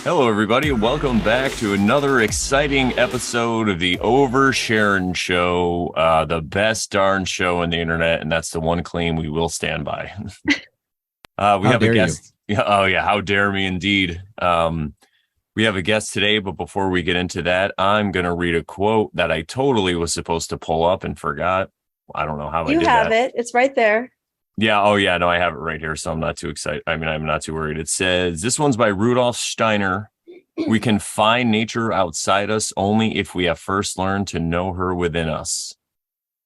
Hello, everybody, and welcome back to another exciting episode of the Over Sharon Show, the best darn show on the internet, and that's the one claim we will stand by. We have a guest. Oh, yeah, how dare me indeed. We have a guest today, but before we get into that, I'm going to read a quote that I totally was supposed to pull up and forgot. I don't know how I did that. You have it. It's right there. Yeah. Oh, yeah. No, I have it right here. So I'm not too excited. I mean, I'm not too worried. It says, this one's by Rudolf Steiner. We can find nature outside us only if we have first learned to know her within us.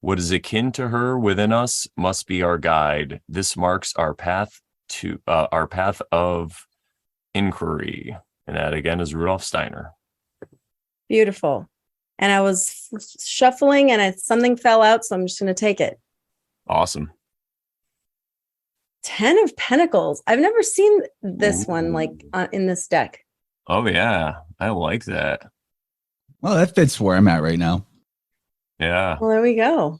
What is akin to her within us must be our guide. This marks our path of inquiry. And that again is Rudolf Steiner. Beautiful. And I was shuffling and something fell out. So I'm just going to take it. Awesome. 10 of Pentacles. I've never seen this one like in this deck. Oh, yeah. I like that. Well, that fits where I'm at right now. Yeah. Well, there we go.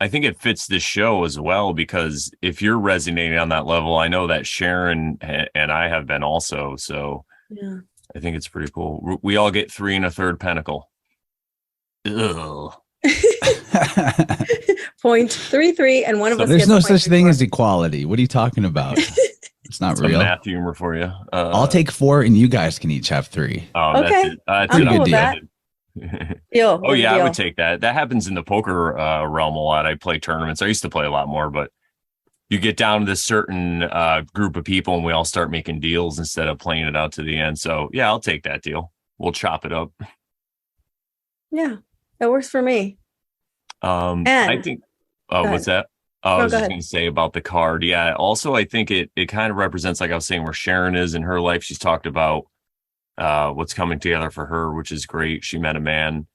I think it fits the show as well, because if you're resonating on that level, I know that Sharon and I have been also. So yeah, I think it's pretty cool. We all get 3 and a third pentacle. Ugh. 0.33 and one of us. There's no such thing as equality. What are you talking about? It's not real. Math humor for you. I'll take 4 and you guys can each have 3. Oh, okay. That's I'm cool with that. Deal. Oh, yeah, I would take that. That happens in the poker realm a lot. I play tournaments. I used to play a lot more, but you get down to this certain group of people and we all start making deals instead of playing it out to the end. So, yeah, I'll take that deal. We'll chop it up. Yeah, that works for me. I think, what's that? I was just going to say about the card. Yeah. Also, I think it kind of represents, like I was saying, where Sharon is in her life. She's talked about what's coming together for her, which is great. She met a man.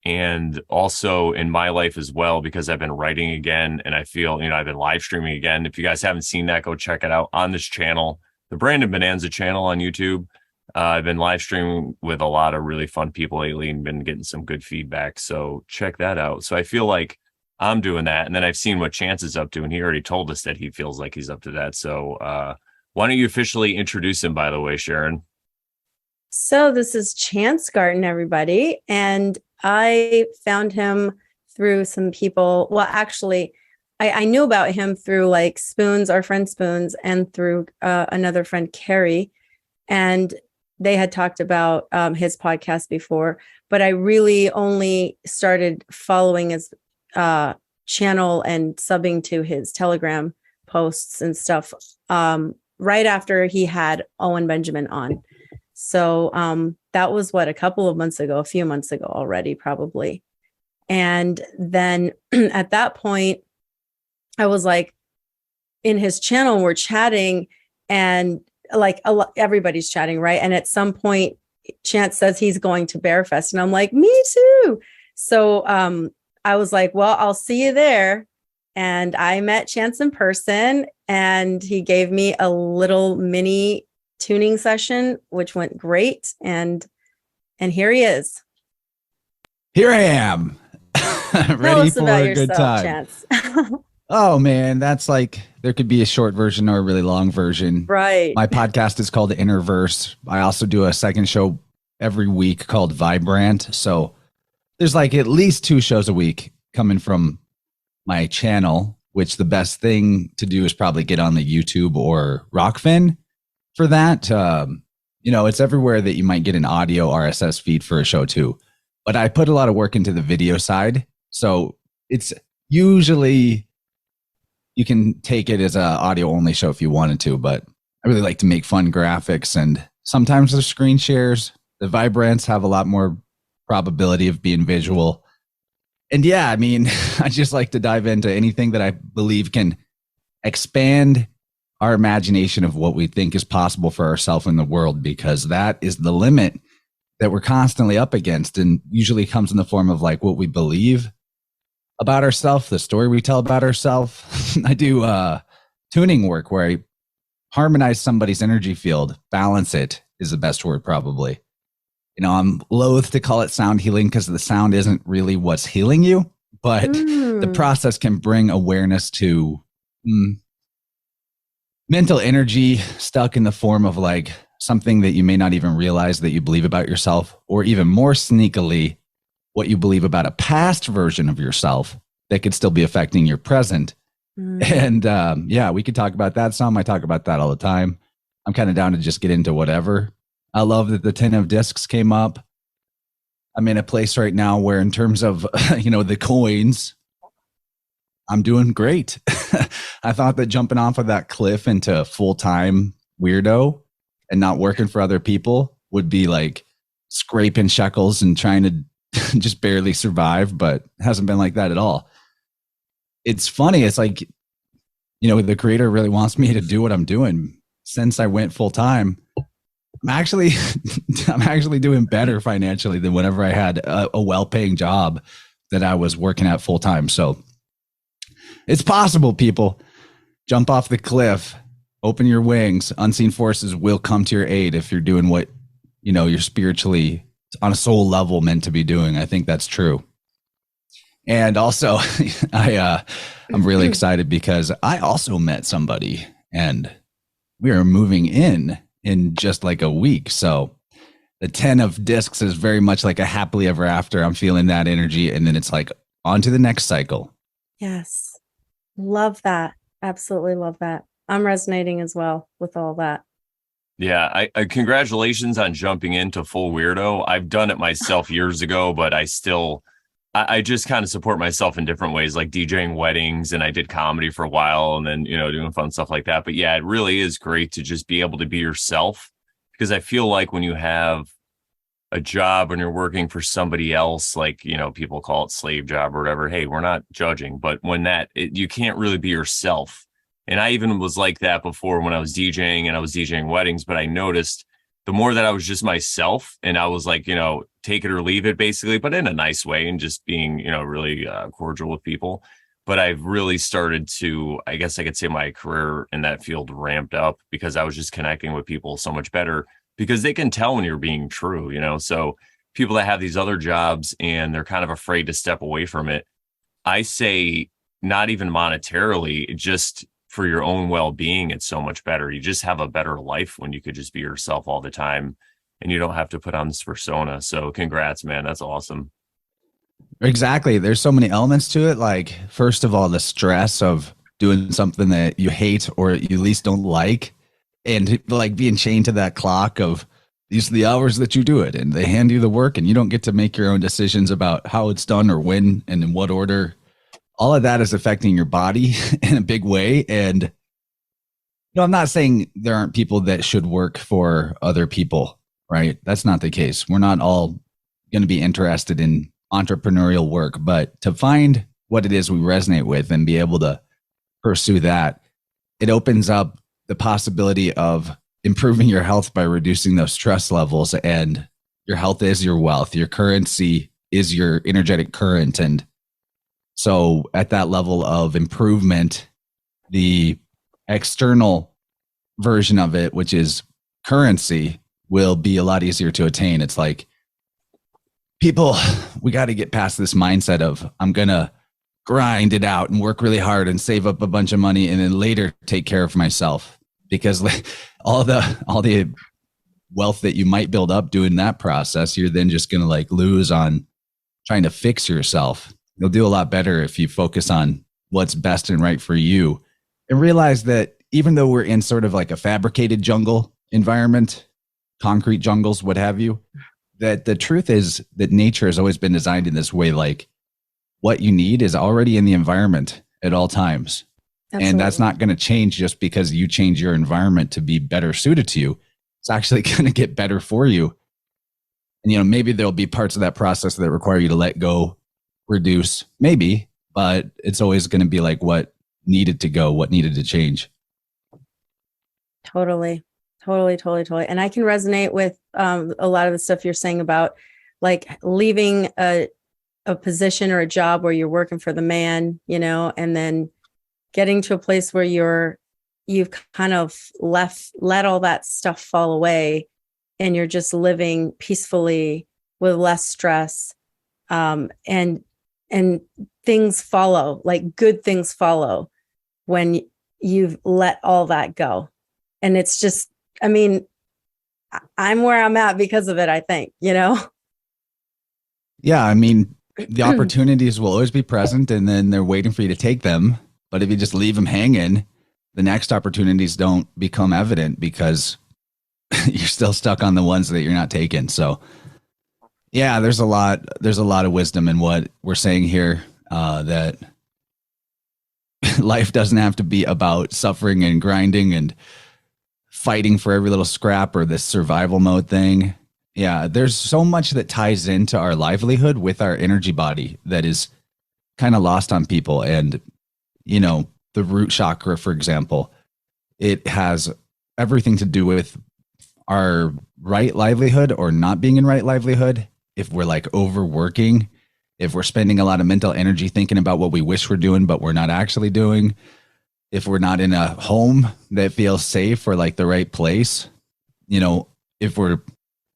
And also in my life as well, because I've been writing again and I feel, I've been live streaming again. If you guys haven't seen that, go check it out on this channel, the Brandon Bonanza channel on YouTube. I've been live streaming with a lot of really fun people lately and been getting some good feedback. So check that out. So I feel like I'm doing that. And then I've seen what Chance is up to, and he already told us that he feels like he's up to that. So why don't you officially introduce him, by the way, Sharon? So this is Chance Garton, everybody. And I found him through some people. Well, actually, I knew about him through like Spoons, our friend Spoons, and through another friend, Carrie. And they had talked about his podcast before, but I really only started following his channel and subbing to his Telegram posts and stuff right after he had Owen Benjamin on. So that was a few months ago already, probably. And then at that point, I was like in his channel, we're chatting and like everybody's chatting, right? And at some point, Chance says he's going to Bear Fest, and I'm like, me too. So I was like, well, I'll see you there. And I met Chance in person, and he gave me a little mini tuning session, which went great. And here he is. Here I am, ready for a good time. Chance. Oh man, that's like, there could be a short version or a really long version. Right. My podcast is called The Inner Verse. I also do a second show every week called Vibrant. So there's like at least 2 shows a week coming from my channel, which the best thing to do is probably get on the YouTube or Rockfin for that. It's everywhere that you might get an audio RSS feed for a show too. But I put a lot of work into the video side. So it's usually, you can take it as an audio only show if you wanted to, but I really like to make fun graphics, and sometimes there's screen shares. The Vibrants have a lot more probability of being visual. And yeah, I mean, I just like to dive into anything that I believe can expand our imagination of what we think is possible for ourselves in the world, because that is the limit that we're constantly up against, and usually comes in the form of like what we believe about ourselves, the story we tell about ourselves. I do tuning work where I harmonize somebody's energy field. Balance it is the best word, probably. I'm loath to call it sound healing, because the sound isn't really what's healing you, but the process can bring awareness to mental energy stuck in the form of like something that you may not even realize that you believe about yourself, or even more sneakily, what you believe about a past version of yourself that could still be affecting your present. And yeah, we could talk about that some. I talk about that all the time. I'm kind of down to just get into whatever. I love that the 10 of discs came up. I'm in a place right now where in terms of, the coins, I'm doing great. I thought that jumping off of that cliff into full-time weirdo and not working for other people would be like scraping shekels and trying to just barely survive, but it hasn't been like that at all. It's funny. It's like, the creator really wants me to do what I'm doing. Since I went full-time, I'm actually doing better financially than whenever I had a well-paying job that I was working at full-time. So it's possible, people. Jump off the cliff, open your wings. Unseen forces will come to your aid if you're doing what, you're spiritually on a soul level meant to be doing. I think that's true. And also, I'm really excited because I also met somebody and we are moving in just like a week. So the 10 of discs is very much like a happily ever after. I'm feeling that energy. And then it's like on to the next cycle. Yes. Love that. Absolutely love that. I'm resonating as well with all that. Yeah. I congratulations on jumping into full weirdo. I've done it myself years ago, but I just kind of support myself in different ways, like DJing weddings, and I did comedy for a while and then, doing fun stuff like that. But yeah, it really is great to just be able to be yourself, because I feel like when you have a job and you're working for somebody else, like, people call it slave job or whatever. Hey, we're not judging, but when you can't really be yourself. And I even was like that before when I was DJing and I was DJing weddings, but I noticed the more that I was just myself and I was like, take it or leave it basically, but in a nice way and just being, really cordial with people. But I've really started to, I guess I could say my career in that field ramped up because I was just connecting with people so much better because they can tell when you're being true, So people that have these other jobs and they're kind of afraid to step away from it, I say not even monetarily, just for your own well-being, it's so much better. You just have a better life when you could just be yourself all the time and you don't have to put on this persona. So congrats, man. That's awesome. Exactly. There's so many elements to it. Like, first of all, the stress of doing something that you hate or you at least don't like, and like being chained to that clock of these are the hours that you do it, and they hand you the work and you don't get to make your own decisions about how it's done or when and in what order. All of that is affecting your body in a big way. And I'm not saying there aren't people that should work for other people, right? That's not the case. We're not all going to be interested in entrepreneurial work, but to find what it is we resonate with and be able to pursue that, it opens up the possibility of improving your health by reducing those stress levels. And your health is your wealth. Your currency is your energetic current. And so at that level of improvement, the external version of it, which is currency, will be a lot easier to attain. It's like, people, we got to get past this mindset of I'm going to grind it out and work really hard and save up a bunch of money and then later take care of myself, because all the wealth that you might build up doing that process, you're then just going to like lose on trying to fix yourself. You'll do a lot better if you focus on what's best and right for you and realize that even though we're in sort of like a fabricated jungle environment, concrete jungles, what have you, that the truth is that nature has always been designed in this way. Like, what you need is already in the environment at all times. Absolutely. And that's not going to change just because you change your environment to be better suited to you. It's actually going to get better for you. And, maybe there'll be parts of that process that require you to let go, reduce, maybe, but it's always going to be like what needed to go, what needed to change. Totally. And I can resonate with a lot of the stuff you're saying about like leaving a position or a job where you're working for the man, and then getting to a place where you've kind of let all that stuff fall away and you're just living peacefully with less stress. And things follow, like good things follow when you've let all that go. And it's just, I'm where I'm at because of it, I think, you know? Yeah. I mean, the opportunities will always be present and then they're waiting for you to take them. But if you just leave them hanging, the next opportunities don't become evident because you're still stuck on the ones that you're not taking. So yeah, there's a lot of wisdom in what we're saying here, that life doesn't have to be about suffering and grinding and fighting for every little scrap or this survival mode thing. Yeah, there's so much that ties into our livelihood with our energy body that is kind of lost on people. And, you know, the root chakra, for example, it has everything to do with our right livelihood or not being in right livelihood. If we're like overworking, if we're spending a lot of mental energy thinking about what we wish we're doing, but we're not actually doing, if we're not in a home that feels safe or like the right place, you know, if we're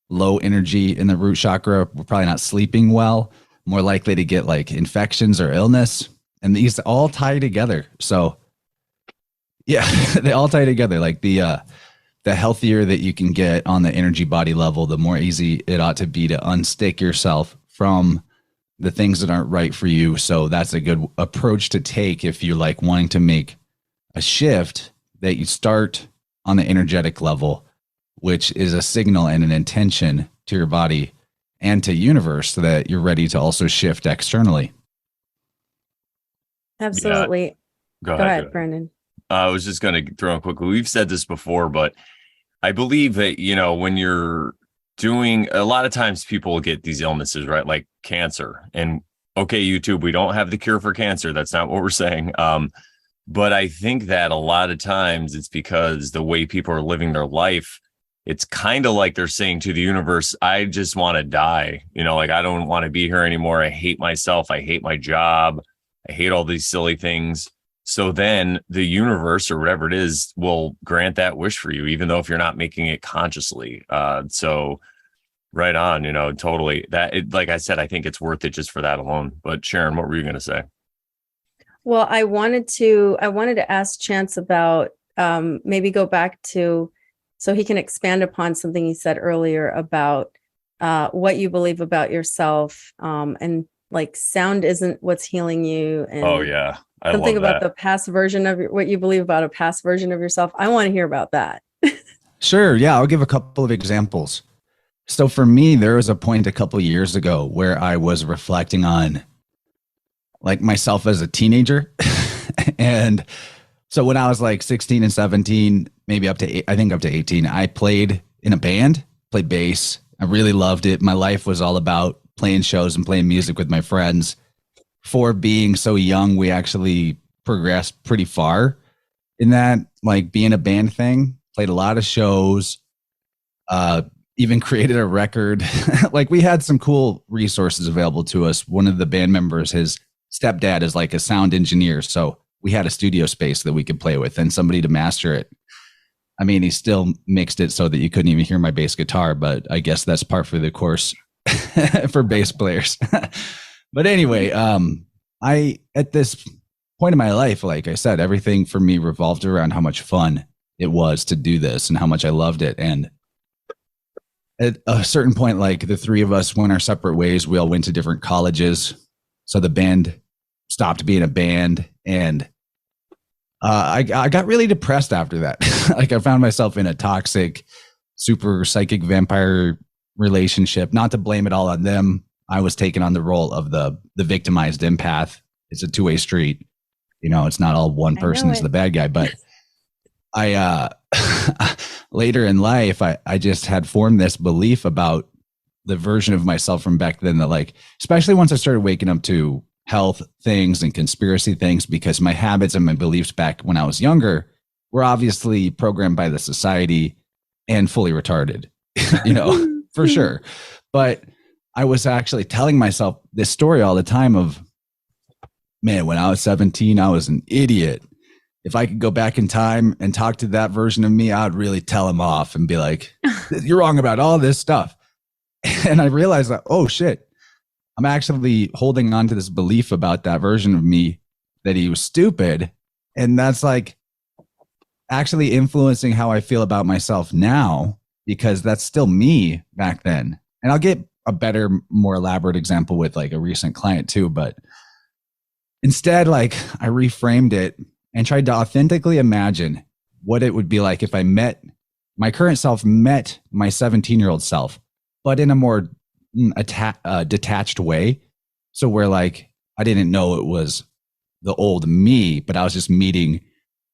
low energy in the root chakra, we're probably not sleeping well, more likely to get like infections or illness. And these all tie together. So yeah, they all tie together. Like the healthier that you can get on the energy body level, the more easy it ought to be to unstick yourself from the things that aren't right for you. So that's a good approach to take if you're like wanting to make a shift, that you start on the energetic level, which is a signal and an intention to your body and to universe so that you're ready to also shift externally. Absolutely. Yeah. Go ahead, Brandon. I was just going to throw in quickly. We've said this before, but I believe that, you know, when you're doing, a lot of times people get these illnesses, right? Like cancer. And okay, YouTube, we don't have the cure for cancer. That's not what we're saying. But I think that a lot of times it's because the way people are living their life, it's kind of like they're saying to the universe, I just want to die. You know, like, I don't want to be here anymore. I hate myself. I hate my job. I hate all these silly things. So then the universe or whatever it is will grant that wish for you, even though if you're not making it consciously. So right on, you know, totally. Like I said, I think it's worth it just for that alone. But Sharon, what were you going to say? Well, I wanted to ask Chance about maybe go back to, so he can expand upon something he said earlier about what you believe about yourself, and like sound isn't what's healing you. And oh yeah, something about the past version of what you believe about a past version of yourself. I want to hear about that. Sure. Yeah, I'll give a couple of examples. So for me, there was a point a couple of years ago where I was reflecting on like myself as a teenager. And so when I was like 16 and 17, maybe up to 18, I played in a band, played bass. I really loved it. My life was all about playing shows and playing music with my friends. For being so young, we actually progressed pretty far in that, like being a band thing, played a lot of shows, even created a record. Like we had some cool resources available to us. One of the band members, his stepdad is like a sound engineer. So we had a studio space that we could play with and somebody to master it. I mean, he still mixed it so that you couldn't even hear my bass guitar, but I guess that's par for the course for bass players. But anyway, I, at this point in my life, like I said, everything for me revolved around how much fun it was to do this and how much I loved it. And at a certain point, like the three of us went our separate ways. We all went to different colleges. So the band stopped being a band. And I got really depressed after that. Like I found myself in a toxic, super psychic vampire relationship. Not to blame it all on them. I was taking on the role of the victimized empath. It's a two-way street. You know, it's not all one person is the bad guy. But I later in life, I just had formed this belief about the version of myself from back then that, like, especially once I started waking up to health things and conspiracy things, because my habits and my beliefs back when I was younger were obviously programmed by the society and fully retarded, you know, for sure. But I was actually telling myself this story all the time of, man, when I was 17, I was an idiot. If I could go back in time and talk to that version of me, I would really tell him off and be like, you're wrong about all this stuff. And I realized that, oh shit, I'm actually holding on to this belief about that version of me that he was stupid. And that's like actually influencing how I feel about myself now. because that's still me back then. And I'll get a better, more elaborate example with like a recent client too. But instead, like I reframed it and tried to authentically imagine what it would be like if I met my current self, met my 17-year-old self, but in a more detached way. So where like, I didn't know it was the old me, but I was just meeting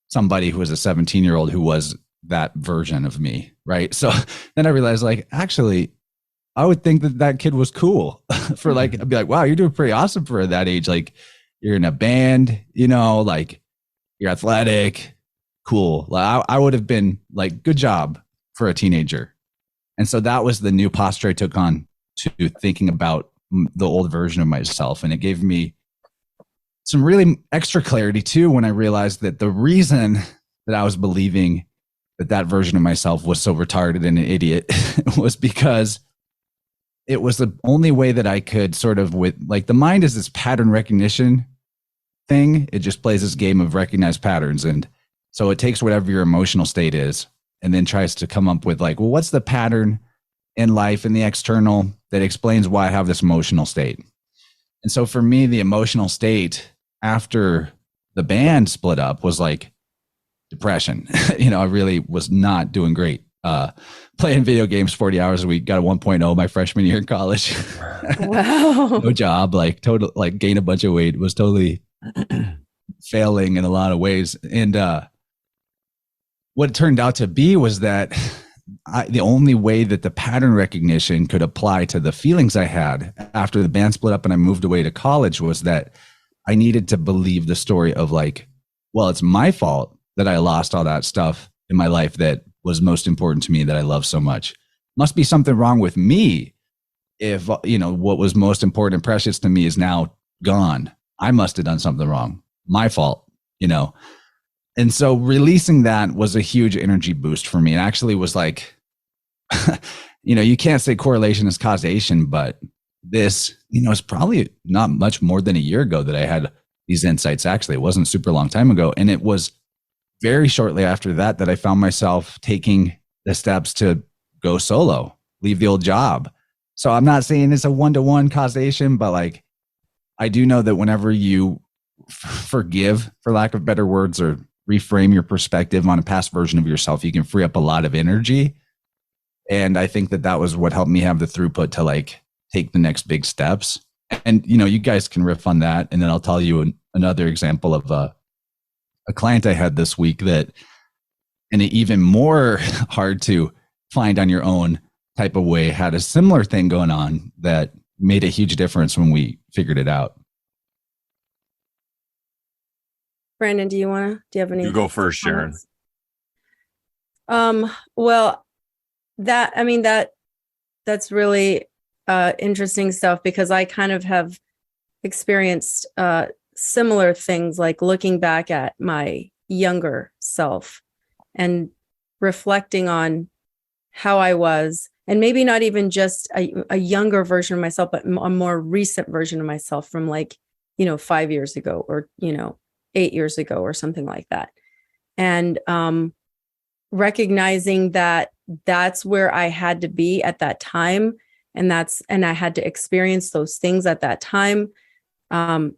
somebody who was a 17-year-old who was that version of me. Right. So then I realized like, actually, I would think that that kid was cool for like, I'd be like, wow, you're doing pretty awesome for that age. Like you're in a band, you know, like you're athletic, cool. Like, I would have been like, good job for a teenager. And so that was the new posture I took on to thinking about the old version of myself. And it gave me some really extra clarity too, when I realized that the reason that I was believing that that version of myself was so retarded and an idiot was because it was the only way that I could sort of, with like the mind is this pattern recognition thing. It just plays this game of recognized patterns. And so it takes whatever your emotional state is and then tries to come up with like, well, what's the pattern in life in the external that explains why I have this emotional state? And so for me, the emotional state after the band split up was like depression. You know, I really was not doing great. Playing video games 40 hours a week, got a 1.0 my freshman year in college. Wow. No job, like total, like gained a bunch of weight, was totally failing in a lot of ways. And what it turned out to be was that the only way that the pattern recognition could apply to the feelings I had after the band split up and I moved away to college was that I needed to believe the story of like, well, it's my fault that I lost all that stuff in my life that was most important to me, that I love so much. Must be something wrong with me if, you know, what was most important and precious to me is now gone. I must have done something wrong. My fault, you know. And so releasing that was a huge energy boost for me. It actually was like, you know, you can't say correlation is causation, but this, you know, it's probably not much more than a year ago that I had these insights. Actually, it wasn't a super long time ago. And it was very shortly after that that I found myself taking the steps to go solo, leave the old job. So I'm not saying it's a one-to-one causation, but like, I do know that whenever you forgive, for lack of better words, or reframe your perspective on a past version of yourself, you can free up a lot of energy. And I think that that was what helped me have the throughput to like take the next big steps. And, you know, you guys can riff on that. And then I'll tell you another example of a client I had this week that, in an even more hard to find on your own type of way, had a similar thing going on that made a huge difference when we figured it out. Brandon, do you have any? You go first, Sharon. Well, that's really interesting stuff, because I kind of have experienced similar things, like looking back at my younger self and reflecting on how I was, and maybe not even just a younger version of myself, but a more recent version of myself from like, 5 years ago, or, 8 years ago, or something like that. And recognizing that that's where I had to be at that time. And I had to experience those things at that time. Thinking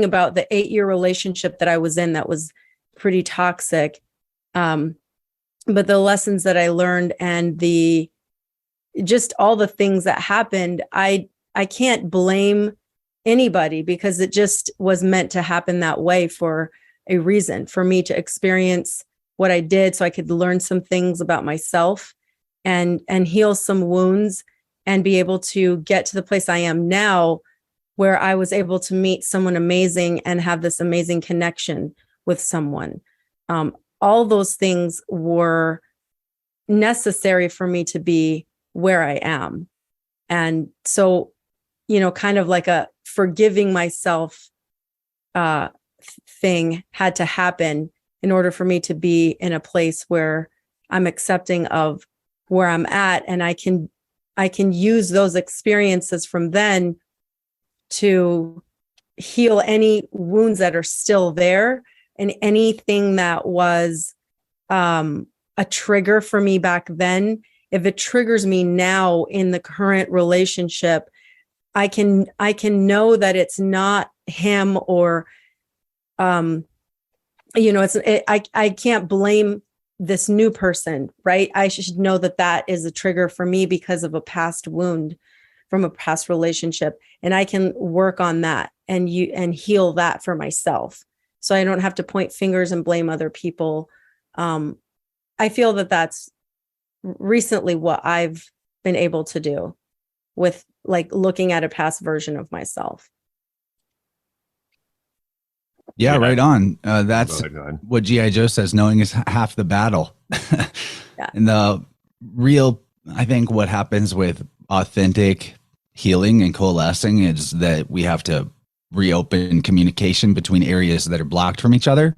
about the 8-year relationship that I was in, that was pretty toxic. But the lessons that I learned, and just all the things that happened, I can't blame anybody, because it just was meant to happen that way for a reason, for me to experience what I did, so I could learn some things about myself and heal some wounds, and be able to get to the place I am now, where I was able to meet someone amazing and have this amazing connection with someone. All those things were necessary for me to be where I am. And so, kind of like a forgiving myself thing had to happen in order for me to be in a place where I'm accepting of where I'm at, and I can use those experiences from then to heal any wounds that are still there, and anything that was a trigger for me back then, if it triggers me now in the current relationship, I can know that it's not him, or I can't blame this new person, right? I should know that that is a trigger for me because of a past wound from a past relationship, and I can work on that and heal that for myself, so I don't have to point fingers and blame other people. I feel that that's recently what I've been able to do with like looking at a past version of myself. Yeah, right on. That's what G.I. Joe says, knowing is half the battle. Yeah. And the real, I think what happens with authentic healing and coalescing is that we have to reopen communication between areas that are blocked from each other.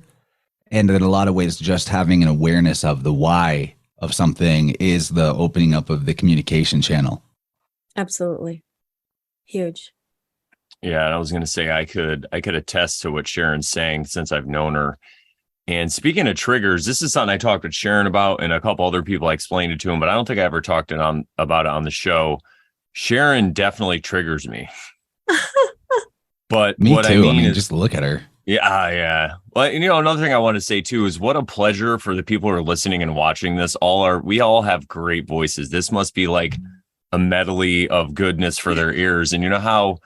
And in a lot of ways, just having an awareness of the why of something is the opening up of the communication channel. Absolutely. Huge. Yeah, and I was going to say I could attest to what Sharon's saying since I've known her. And speaking of triggers, this is something I talked with Sharon about, and a couple other people I explained it to him, but I don't think I ever talked about it on the show. Sharon definitely triggers me. But me what too. I mean is, just look at her. Yeah, yeah. Well, and, another thing I want to say too is what a pleasure for the people who are listening and watching this. We all have great voices. This must be like a medley of goodness for their ears. And you know how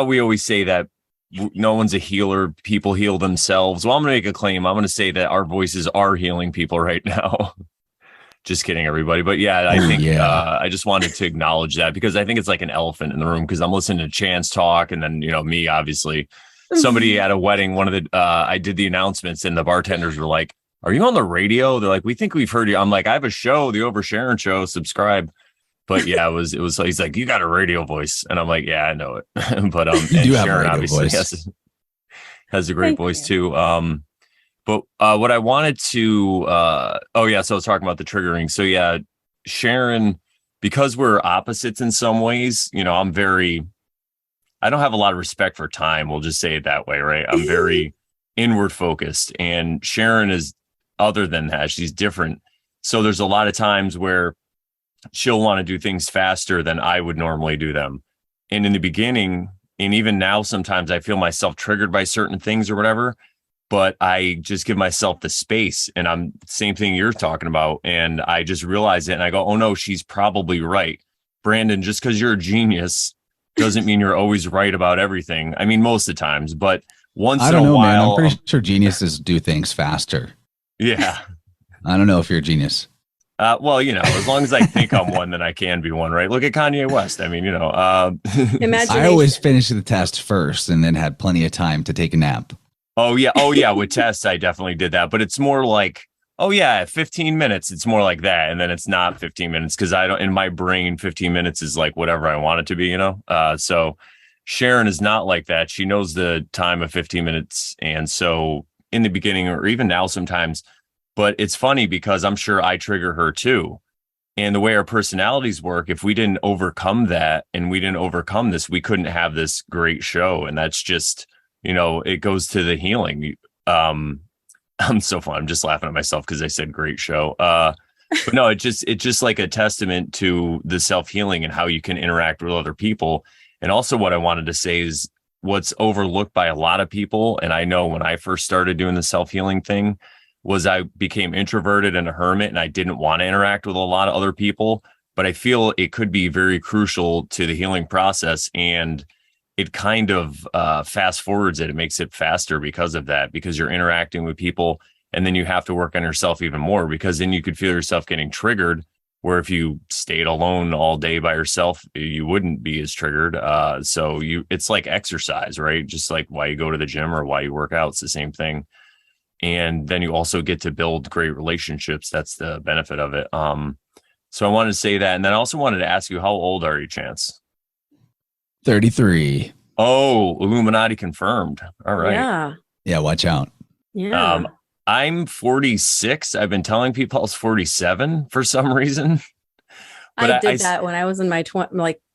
we always say that no one's a healer, people heal themselves. Well, I'm going to make a claim. I'm going to say that our voices are healing people right now. Just kidding, everybody. But yeah, I think I just wanted to acknowledge that, because I think it's like an elephant in the room, because I'm listening to Chance talk, and then, me, obviously. Somebody at a wedding, I did the announcements, and the bartenders were like, "Are you on the radio?" They're like, "We think we've heard you." I'm like, "I have a show, the Over Sharon Show. Subscribe." But yeah, it was. He's like, "You got a radio voice," and I'm like, "Yeah, I know it." But you do have Sharon a radio obviously voice. has a great voice too. But what I wanted to, so I was talking about the triggering. So yeah, Sharon, because we're opposites in some ways, I don't have a lot of respect for time. We'll just say it that way, right? I'm very inward focused, and Sharon is other than that. She's different. So there's a lot of times where she'll want to do things faster than I would normally do them. And in the beginning, and even now, sometimes I feel myself triggered by certain things or whatever, but I just give myself the space, and I'm same thing you're talking about. And I just realize it, and I go, oh no, she's probably right. Brandon, just because you're a genius doesn't mean you're always right about everything. I mean, most of the times, but once in a while, man, I'm pretty sure geniuses do things faster. Yeah. I don't know if you're a genius. Well, as long as I think I'm one, then I can be one, right? Look at Kanye West. I mean, I always finish the test first and then had plenty of time to take a nap. Oh yeah. With tests, I definitely did that, but it's more like, 15 minutes. It's more like that. And then it's not 15 minutes, because in my brain, 15 minutes is like whatever I want it to be, So Sharon is not like that. She knows the time of 15 minutes. And so in the beginning, or even now sometimes, but it's funny because I'm sure I trigger her too. And the way our personalities work, if we didn't overcome that and we didn't overcome this, we couldn't have this great show. And that's just, it goes to the healing. I'm so fun. I'm just laughing at myself because I said great show. But no, it's just like a testament to the self-healing and how you can interact with other people. And also what I wanted to say is what's overlooked by a lot of people. And I know when I first started doing the self-healing thing was I became introverted and a hermit, and I didn't want to interact with a lot of other people, but I feel it could be very crucial to the healing process. And it kind of fast forwards it. It makes it faster because of that, because you're interacting with people, and then you have to work on yourself even more, because then you could feel yourself getting triggered, where if you stayed alone all day by yourself, you wouldn't be as triggered. It's like exercise, right? Just like why you go to the gym or why you work out. It's the same thing. And then you also get to build great relationships. That's the benefit of it. So I wanted to say that. And then I also wanted to ask you, how old are you, Chance? 33. Oh, Illuminati confirmed. All right. Yeah, watch out. Yeah. I'm 46. I've been telling people I was 47 for some reason. But I did that when I was in my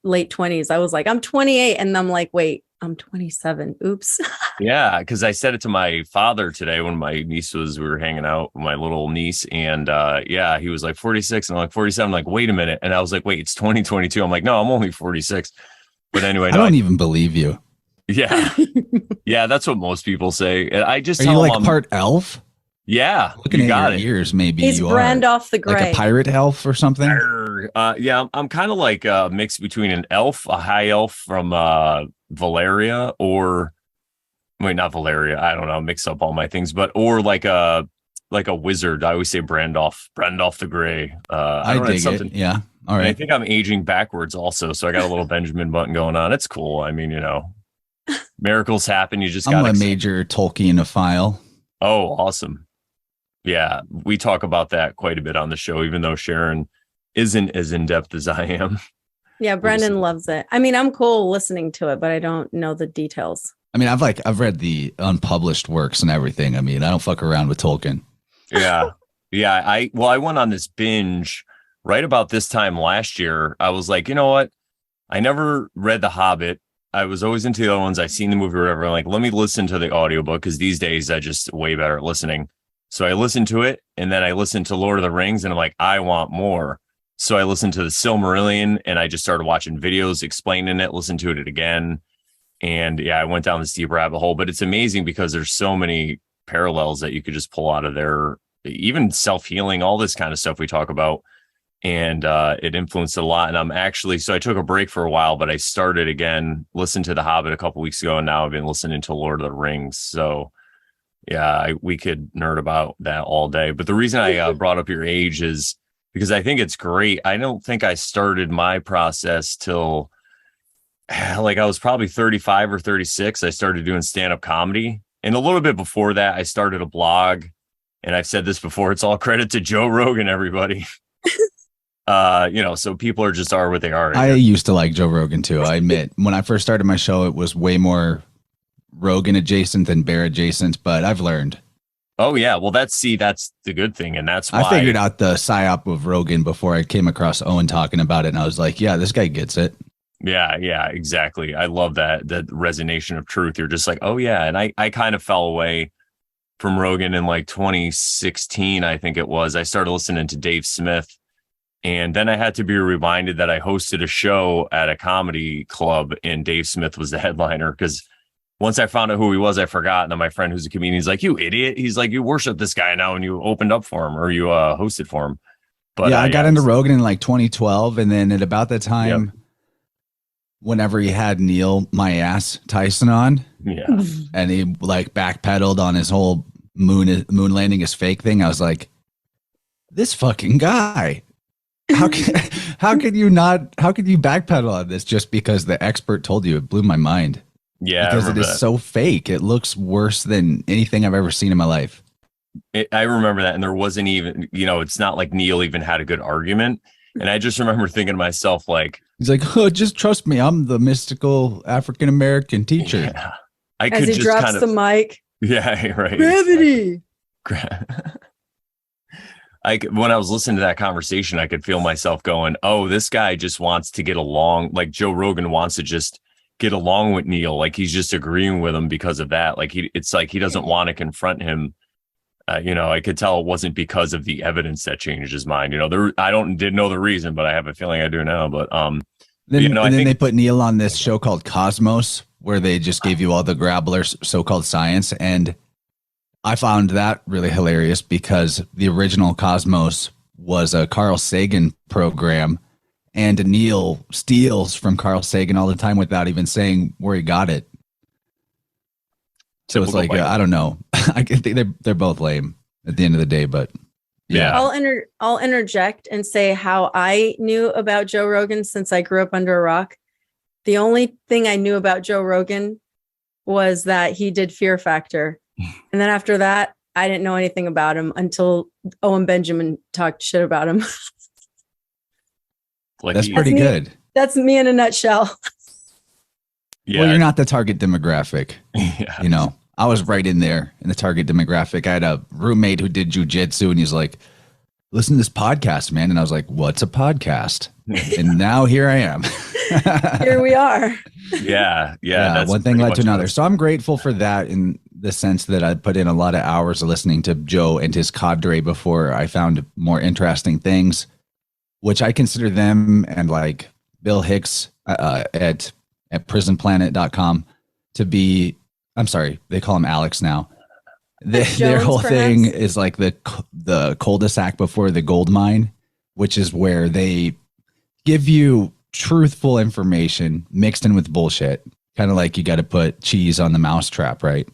late 20s. I was like, I'm 28. And I'm like, wait, I'm 27. Oops. Yeah, because I said it to my father today when my niece we were hanging out, my little niece, and yeah, he was like 46, and I'm like 47. I'm like, wait a minute, and I was like, wait, it's 2022. I'm like, no, I'm only 46. But anyway, I don't even believe you. Yeah, yeah, that's what most people say. And I just are you like part elf? Yeah, looking at your ears, maybe he's Brandolph the Grey, like a pirate elf or something. Yeah, I'm kind of like a mix between an elf, a high elf from Valeria, or wait, not Valeria. I don't know, mix up all my things, but or like a wizard. I always say Brandolph the Grey. I don't dig it. Yeah, all right. And I think I'm aging backwards also, so I got a little Benjamin Button going on. It's cool. I mean, miracles happen. You just got. I'm a major Tolkienophile. Oh, awesome. Yeah, we talk about that quite a bit on the show, even though Sharon isn't as in-depth as I am. Yeah, Brandon loves it. I mean, I'm cool listening to it, but I don't know the details. I mean, I've read the unpublished works and everything. I mean, I don't fuck around with Tolkien. Yeah. Yeah. I went on this binge right about this time last year. I was like, you know what? I never read The Hobbit. I was always into the other ones. I've seen the movie or whatever. I'm like, let me listen to the audiobook, because these days I just way better at listening. So I listened to it, and then I listened to Lord of the Rings, and I'm like, I want more. So I listened to the Silmarillion, and I just started watching videos explaining it, listened to it again. And yeah, I went down this deep rabbit hole, but it's amazing because there's so many parallels that you could just pull out of there, even self-healing, all this kind of stuff we talk about. And it influenced it a lot. And so I took a break for a while, but I started again, listened to The Hobbit a couple weeks ago, and now I've been listening to Lord of the Rings. So yeah, we could nerd about that all day. But the reason I brought up your age is because I think it's great. I don't think I started my process till like I was probably 35 or 36. I started doing stand-up comedy. And a little bit before that, I started a blog. And I've said this before, it's all credit to Joe Rogan, everybody. So people are what they are. I used to like Joe Rogan too. I admit, when I first started my show, it was way more Rogan adjacent than Bear adjacent, but I've learned. Oh yeah, well that's the good thing, and that's why I figured out the psyop of Rogan before I came across Owen talking about it, and I was like, yeah, this guy gets it. Yeah, exactly. I love that resonation of truth. You're just like, oh yeah, and I kind of fell away from Rogan in like 2016, I think it was. I started listening to Dave Smith, and then I had to be reminded that I hosted a show at a comedy club, and Dave Smith was the headliner, because once I found out who he was, I forgot. And then my friend who's a comedian, he's like, you idiot. He's like, you worship this guy now, and you opened up for him, or you hosted for him. But yeah, I got into Rogan in like 2012. And then at about the time, whenever he had Neil My Ass Tyson on, and he like backpedaled on his whole moon landing is fake thing, I was like, this fucking guy. How could you backpedal on this just because the expert told you? It blew my mind. Yeah, because it is so fake. It looks worse than anything I've ever seen in my life. I remember that, and there wasn't even, it's not like Neil even had a good argument. And I just remember thinking to myself, like, he's like, oh, just trust me, I'm the mystical African American teacher. Yeah, as he just drops the mic. Yeah, right. Gravity. When I was listening to that conversation, I could feel myself going, oh, this guy just wants to get along. Like Joe Rogan wants to just get along with Neil. Like he's just agreeing with him because of that. Like it's like he doesn't want to confront him. I could tell it wasn't because of the evidence that changed his mind. Didn't know the reason, but I have a feeling I do now. But then they put Neil on this show called Cosmos, where they just gave you all the Grabbler's so-called science. And I found that really hilarious because the original Cosmos was a Carl Sagan program, and Neil steals from Carl Sagan all the time without even saying where he got it. So it's like, I don't know. I think they're both lame at the end of the day, but yeah. I'll interject and say how I knew about Joe Rogan since I grew up under a rock. The only thing I knew about Joe Rogan was that he did Fear Factor. And then after that, I didn't know anything about him until Owen Benjamin talked shit about him. That's pretty good. That's me in a nutshell. Yeah. Well, you're not the target demographic. Yeah. I was right in there in the target demographic. I had a roommate who did jujitsu, and he's like, listen to this podcast, man. And I was like, what's a podcast? And now here I am. here we are. Yeah. One thing led to another. So I'm grateful for that in the sense that I put in a lot of hours of listening to Joe and his cadre before I found more interesting things, which I consider them and like Bill Hicks at prisonplanet.com to be, I'm sorry, they call him Alex now. Their whole thing is like the cul-de-sac before the gold mine, which is where they give you truthful information mixed in with bullshit. Kind of like you got to put cheese on the mousetrap, right?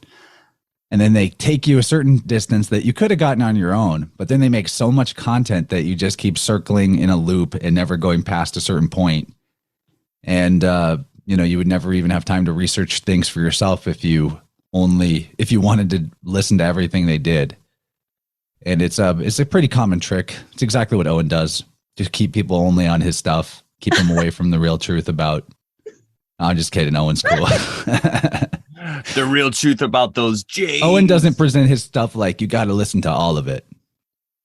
And then they take you a certain distance that you could have gotten on your own, but then they make so much content that you just keep circling in a loop and never going past a certain point. And, you would never even have time to research things for yourself if you wanted to listen to everything they did. And it's a pretty common trick. It's exactly what Owen does. Just keep people only on his stuff, keep them away from the real truth about, I'm just kidding. Owen's cool. The real truth about those J's. Owen doesn't present his stuff like you got to listen to all of it.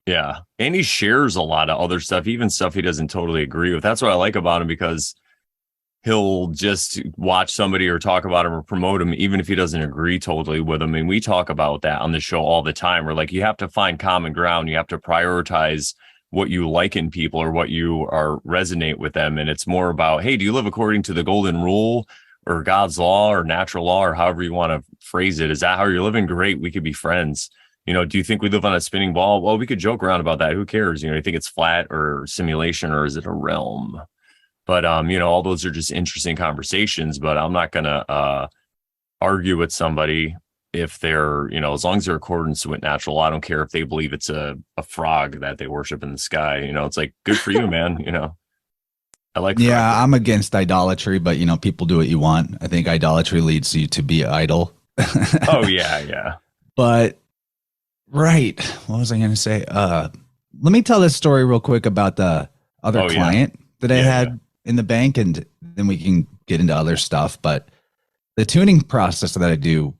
Yeah. And he shares a lot of other stuff, even stuff he doesn't totally agree with. That's what I like about him, because he'll just watch somebody or talk about him or promote him, even if he doesn't agree totally with him. And we talk about that on the show all the time. We're like, you have to find common ground. You have to prioritize what you like in people or what you are resonate with them. And it's more about, hey, do you live according to the golden rule or God's law or natural law, or however you want to phrase it? Is that how you're living? Great. We could be friends. Do you think we live on a spinning ball? Well, we could joke around about that. Who cares? You think it's flat or simulation, or is it a realm? But, all those are just interesting conversations, but I'm not going to argue with somebody if they're, as long as they're accordance with natural law. I don't care if they believe it's a frog that they worship in the sky. It's like, good for you, man. I like. Yeah, I'm against idolatry, but people do what you want. I think idolatry leads you to be idle. Oh yeah. But right, what was I going to say? Let me tell this story real quick about the other client that I had in the bank, and then we can get into other stuff. But the tuning process that I do,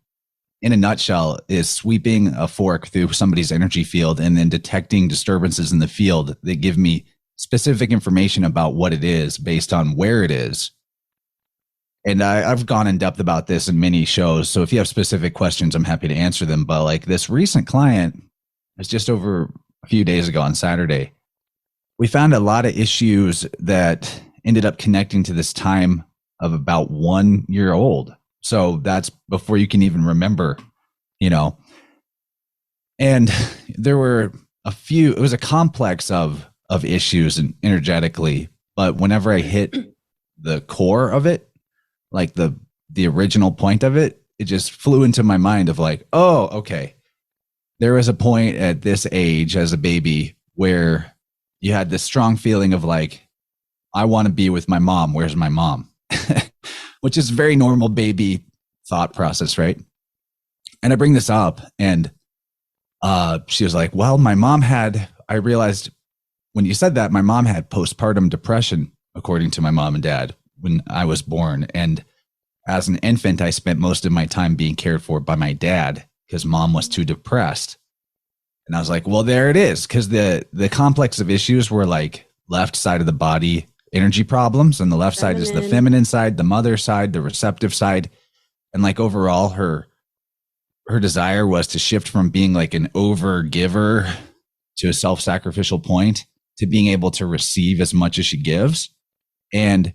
in a nutshell, is sweeping a fork through somebody's energy field and then detecting disturbances in the field that give me specific information about what it is based on where it is. And I've gone in depth about this in many shows. So if you have specific questions, I'm happy to answer them. But like this recent client, it's just over a few days ago on Saturday, we found a lot of issues that ended up connecting to this time of about 1 year old. So that's before you can even remember, and there were it was a complex of issues and energetically, but whenever I hit the core of it, like the original point of it, it just flew into my mind of like, oh, okay. There was a point at this age as a baby where you had this strong feeling of like, I want to be with my mom. Where's my mom? Which is a very normal baby thought process, right? And I bring this up, and she was like, well, I realized when you said that, my mom had postpartum depression, according to my mom and dad, when I was born. And as an infant, I spent most of my time being cared for by my dad because mom was too depressed. And I was like, well, there it is. Because the complex of issues were like left side of the body energy problems, and the left side is the feminine side, the mother side, the receptive side. And like overall, her desire was to shift from being like an over giver to a self-sacrificial point to being able to receive as much as she gives and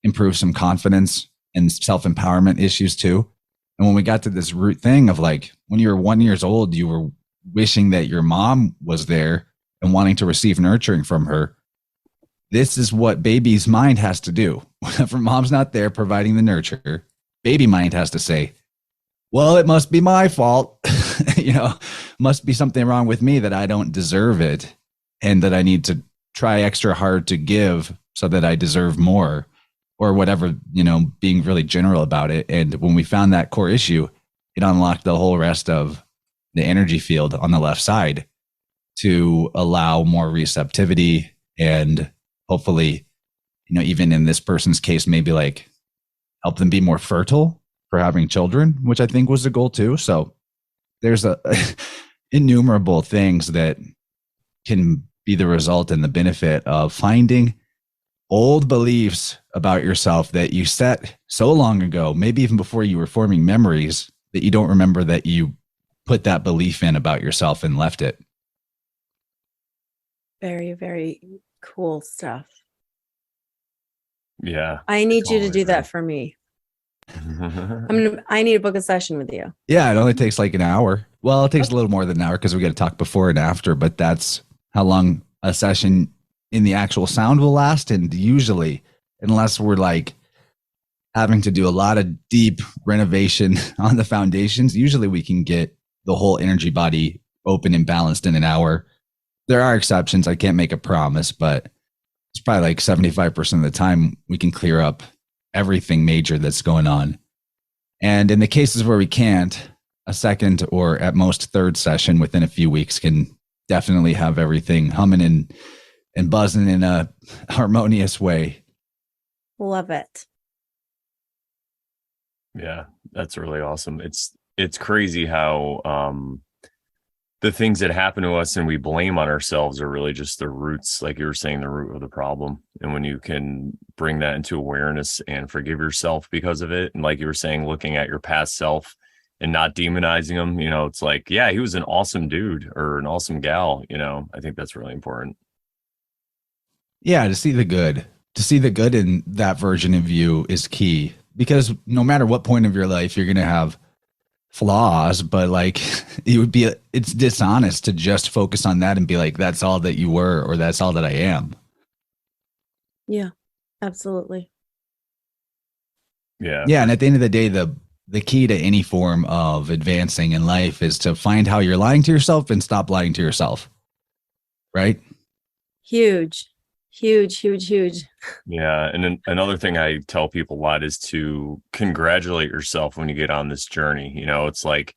improve some confidence and self-empowerment issues too. And when we got to this root thing of like, when you were 1 year old, you were wishing that your mom was there and wanting to receive nurturing from her. This is what baby's mind has to do. Whenever mom's not there providing the nurture, baby mind has to say, well, it must be my fault. Must be something wrong with me that I don't deserve it and that I need to try extra hard to give so that I deserve more or whatever, being really general about it. And when we found that core issue, it unlocked the whole rest of the energy field on the left side to allow more receptivity and hopefully, even in this person's case, maybe like help them be more fertile for having children, which I think was the goal too. So there's innumerable things that can be the result and the benefit of finding old beliefs about yourself that you set so long ago, maybe even before you were forming memories, that you don't remember that you put that belief in about yourself and left it. Very, very cool stuff. Yeah. I need you to do that for me. I need to book a session with you. Yeah, it only takes like an hour. Well, it takes a little more than an hour because we got to talk before and after, but that's how long a session in the actual sound will last. And usually, unless we're like having to do a lot of deep renovation on the foundations, usually we can get the whole energy body open and balanced in an hour. There are exceptions. I can't make a promise, but it's probably like 75% of the time we can clear up everything major that's going on. And in the cases where we can't, a second or at most third session within a few weeks can definitely have everything humming and buzzing in a harmonious way. Love it. Yeah, that's really awesome. It's crazy how the things that happen to us and we blame on ourselves are really just the roots, like you were saying, the root of the problem. And when you can bring that into awareness and forgive yourself because of it, and like you were saying, looking at your past self and not demonizing them, you know, it's like, yeah, he was an awesome dude or an awesome gal, you know. I think that's really important. Yeah, to see the good in that version of you is key, because no matter what point of your life, you're going to have flaws, but like it's dishonest to just focus on that and be like, that's all that you were, or that's all that I am. Yeah, absolutely. Yeah. And at the end of the day, the key to any form of advancing in life is to find how you're lying to yourself and stop lying to yourself. Right? Huge. Yeah. And another thing I tell people a lot is to congratulate yourself when you get on this journey. You know, it's like,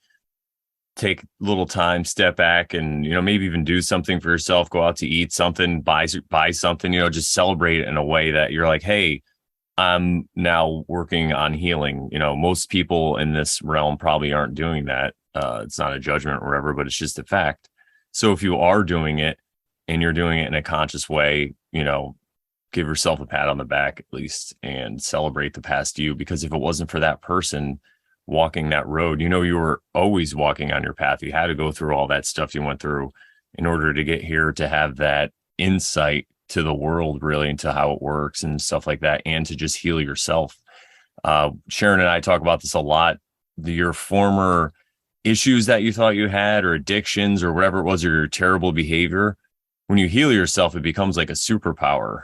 take a little time, step back, and, you know, maybe even do something for yourself, go out to eat something, buy something, you know, just celebrate it in a way that you're like, hey, I'm now working on healing. You know, most people in this realm probably aren't doing that. It's not a judgment or whatever, but it's just a fact. So if you are doing it and you're doing it in a conscious way, you know, give yourself a pat on the back at least and celebrate the past you, because if it wasn't for that person walking that road, you know, you were always walking on your path. You had to go through all that stuff you went through in order to get here, to have that insight to the world, really, into how it works and stuff like that, and to just heal yourself. Sharon and I talk about this a lot. Your former issues that you thought you had, or addictions, or whatever it was, or your terrible behavior, when you heal yourself, it becomes like a superpower,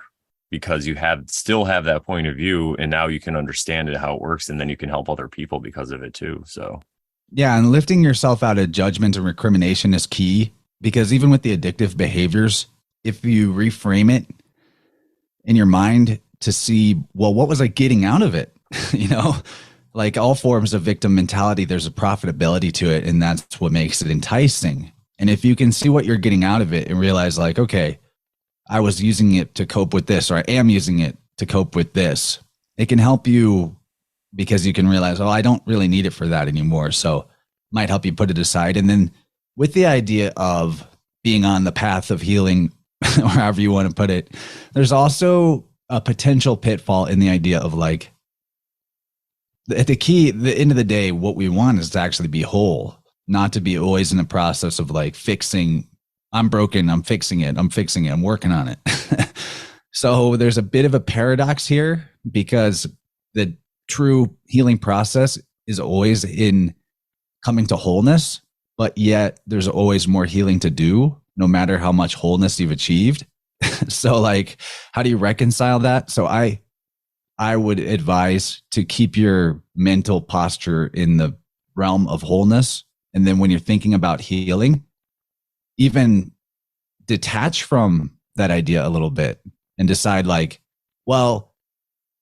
because you still have that point of view, and now you can understand it, how it works, and then you can help other people because of it too. So yeah, and lifting yourself out of judgment and recrimination is key, because even with the addictive behaviors, if you reframe it in your mind to see, well, what was I getting out of it? You know, like all forms of victim mentality, there's a profitability to it, and that's what makes it enticing. And if you can see what you're getting out of it and realize, like, okay, I was using it to cope with this, or I am using it to cope with this, it can help you, because you can realize, oh, I don't really need it for that anymore. So it might help you put it aside. And then with the idea of being on the path of healing, or however you want to put it, there's also a potential pitfall in the idea of, like, at the end of the day, what we want is to actually be whole, not to be always in the process of like fixing. I'm broken, I'm fixing it, I'm working on it. So there's a bit of a paradox here, because the true healing process is always in coming to wholeness, but yet there's always more healing to do, no matter how much wholeness you've achieved. So like, how do you reconcile that? So I would advise to keep your mental posture in the realm of wholeness. And then when you're thinking about healing, even detach from that idea a little bit and decide, like, well,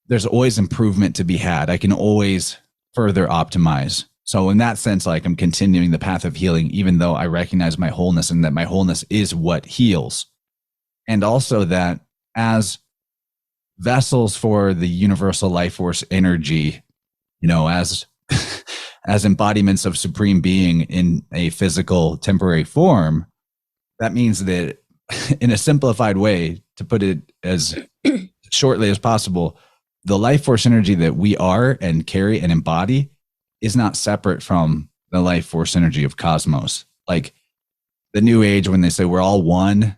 there's always improvement to be had. I can always further optimize. So in that sense, like, I'm continuing the path of healing, even though I recognize my wholeness, and that my wholeness is what heals. And also that as vessels for the universal life force energy, you know, as embodiments of supreme being in a physical temporary form, that means that, in a simplified way, to put it as shortly as possible, the life force energy that we are and carry and embody is not separate from the life force energy of cosmos. Like the New Age, when they say we're all one,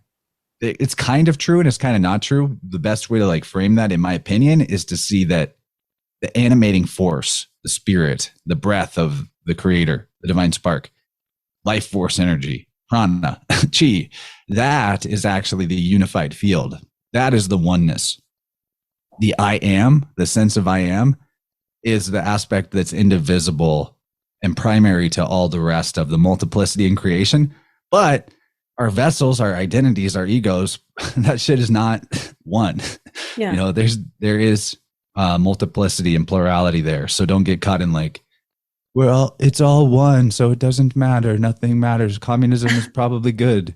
it's kind of true and it's kind of not true. The best way to like frame that, in my opinion, is to see that the animating force, the spirit, the breath of the creator, the divine spark, life force energy, prana, chi, that is actually the unified field. That is the oneness. The I am, the sense of I am, is the aspect that's indivisible and primary to all the rest of the multiplicity in creation. But our vessels, our identities, our egos, that shit is not one. Yeah. You know, there is multiplicity and plurality there. So don't get caught in like, well, it's all one, so it doesn't matter. Nothing matters. Communism is probably good.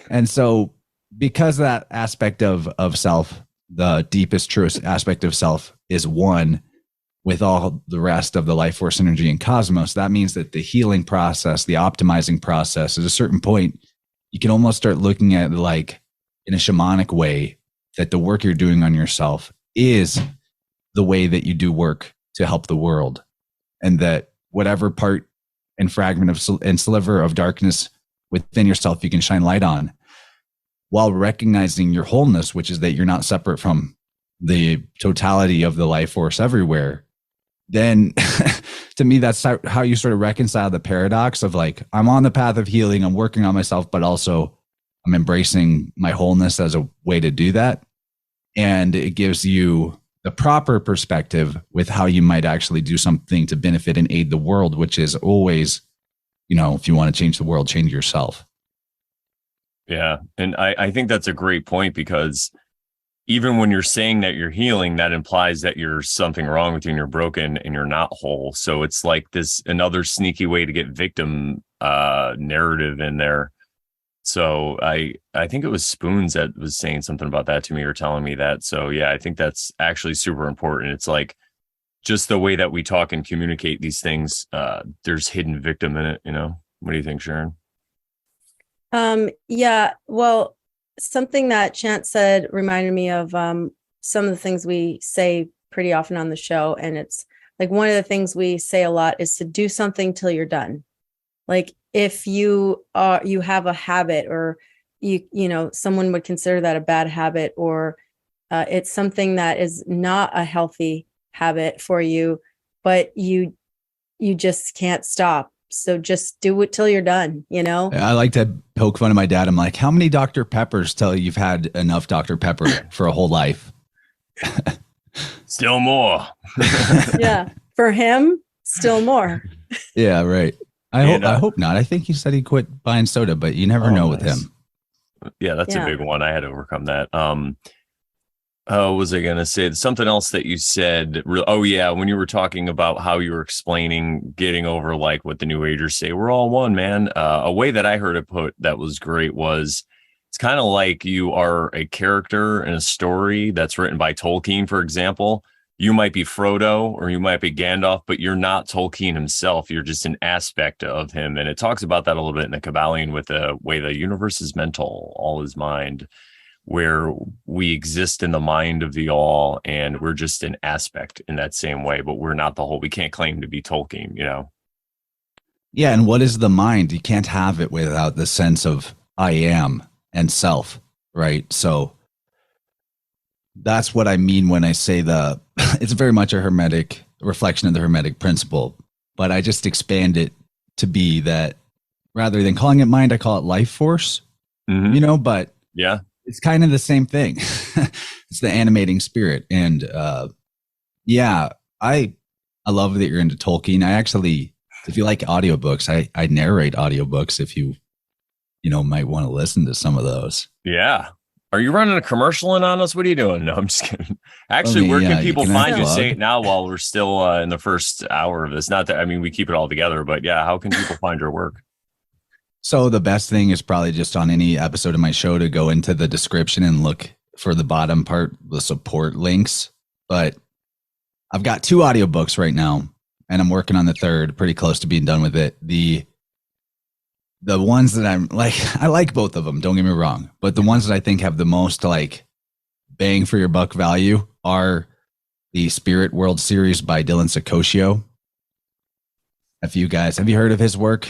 And so because that aspect of self, the deepest, truest aspect of self, is one with all the rest of the life force energy in cosmos, that means that the healing process, the optimizing process, at a certain point, you can almost start looking at it like in a shamanic way, that the work you're doing on yourself is the way that you do work to help the world. And that whatever part and fragment and sliver of darkness within yourself you can shine light on, while recognizing your wholeness, which is that you're not separate from the totality of the life force everywhere. Then to me, that's how you sort of reconcile the paradox of like, I'm on the path of healing, I'm working on myself, but also I'm embracing my wholeness as a way to do that. And it gives you the proper perspective with how you might actually do something to benefit and aid the world, which is always, you know, if you want to change the world, change yourself. Yeah. And I think that's a great point, because even when you're saying that you're healing, that implies that you're something wrong with you and you're broken and you're not whole. So it's like this another sneaky way to get victim narrative in there. So I think it was Spoons that was saying something about that to me, or telling me that. So yeah, I think that's actually super important. It's like just the way that we talk and communicate these things, there's hidden victim in it, you know? What do you think, Sharon? Yeah, well, something that Chance said reminded me of some of the things we say pretty often on the show. And it's like, one of the things we say a lot is to do something till you're done. Like if you have a habit, or you know, someone would consider that a bad habit, or it's something that is not a healthy habit for you, but you just can't stop. So just do it till you're done, you know? I like to poke fun of my dad. I'm like, how many Dr. Peppers tell you you've had enough Dr. Pepper for a whole life? Still more. Yeah. For him, still more. Yeah, right. I hope not. I think he said he quit buying soda, but you never know with him. Yeah, that's a big one. I had to overcome that. What was I going to say? Something else that you said. Oh, yeah. When you were talking about how you were explaining getting over like what the New Agers say, we're all one, man. A way that I heard it put that was great was, it's kind of like you are a character in a story that's written by Tolkien, for example. You might be Frodo or you might be Gandalf, but you're not Tolkien himself. You're just an aspect of him. And it talks about that a little bit in the Kabbalion, with the way the universe is mental, all is mind, where we exist in the mind of the all, and we're just an aspect in that same way, but we're not the whole. We can't claim to be Tolkien, you know? Yeah. And what is the mind? You can't have it without the sense of I am and self, right? So that's what I mean when I say it's very much a Hermetic reflection of the Hermetic principle, but I just expand it to be that rather than calling it mind, I call it life force, you know, but yeah, it's kind of the same thing. It's the animating spirit. And yeah, I love that you're into Tolkien. I actually, if you like audiobooks, I narrate audiobooks if you might want to listen to some of those. Yeah. Are you running a commercial in on us? What are you doing? No, I'm just kidding. Actually, where can people find you? Say it now while we're still in the first hour of this. Not that, I mean, we keep it all together, but yeah, how can people find your work? So the best thing is probably just on any episode of my show to go into the description and look for the bottom part, the support links. But I've got 2 audiobooks right now, and I'm working on the third, pretty close to being done with it. The ones that I'm like, I like both of them, don't get me wrong, but the ones that I think have the most like bang for your buck value are the Spirit World series by Dylan Sakosio. Have you heard of his work?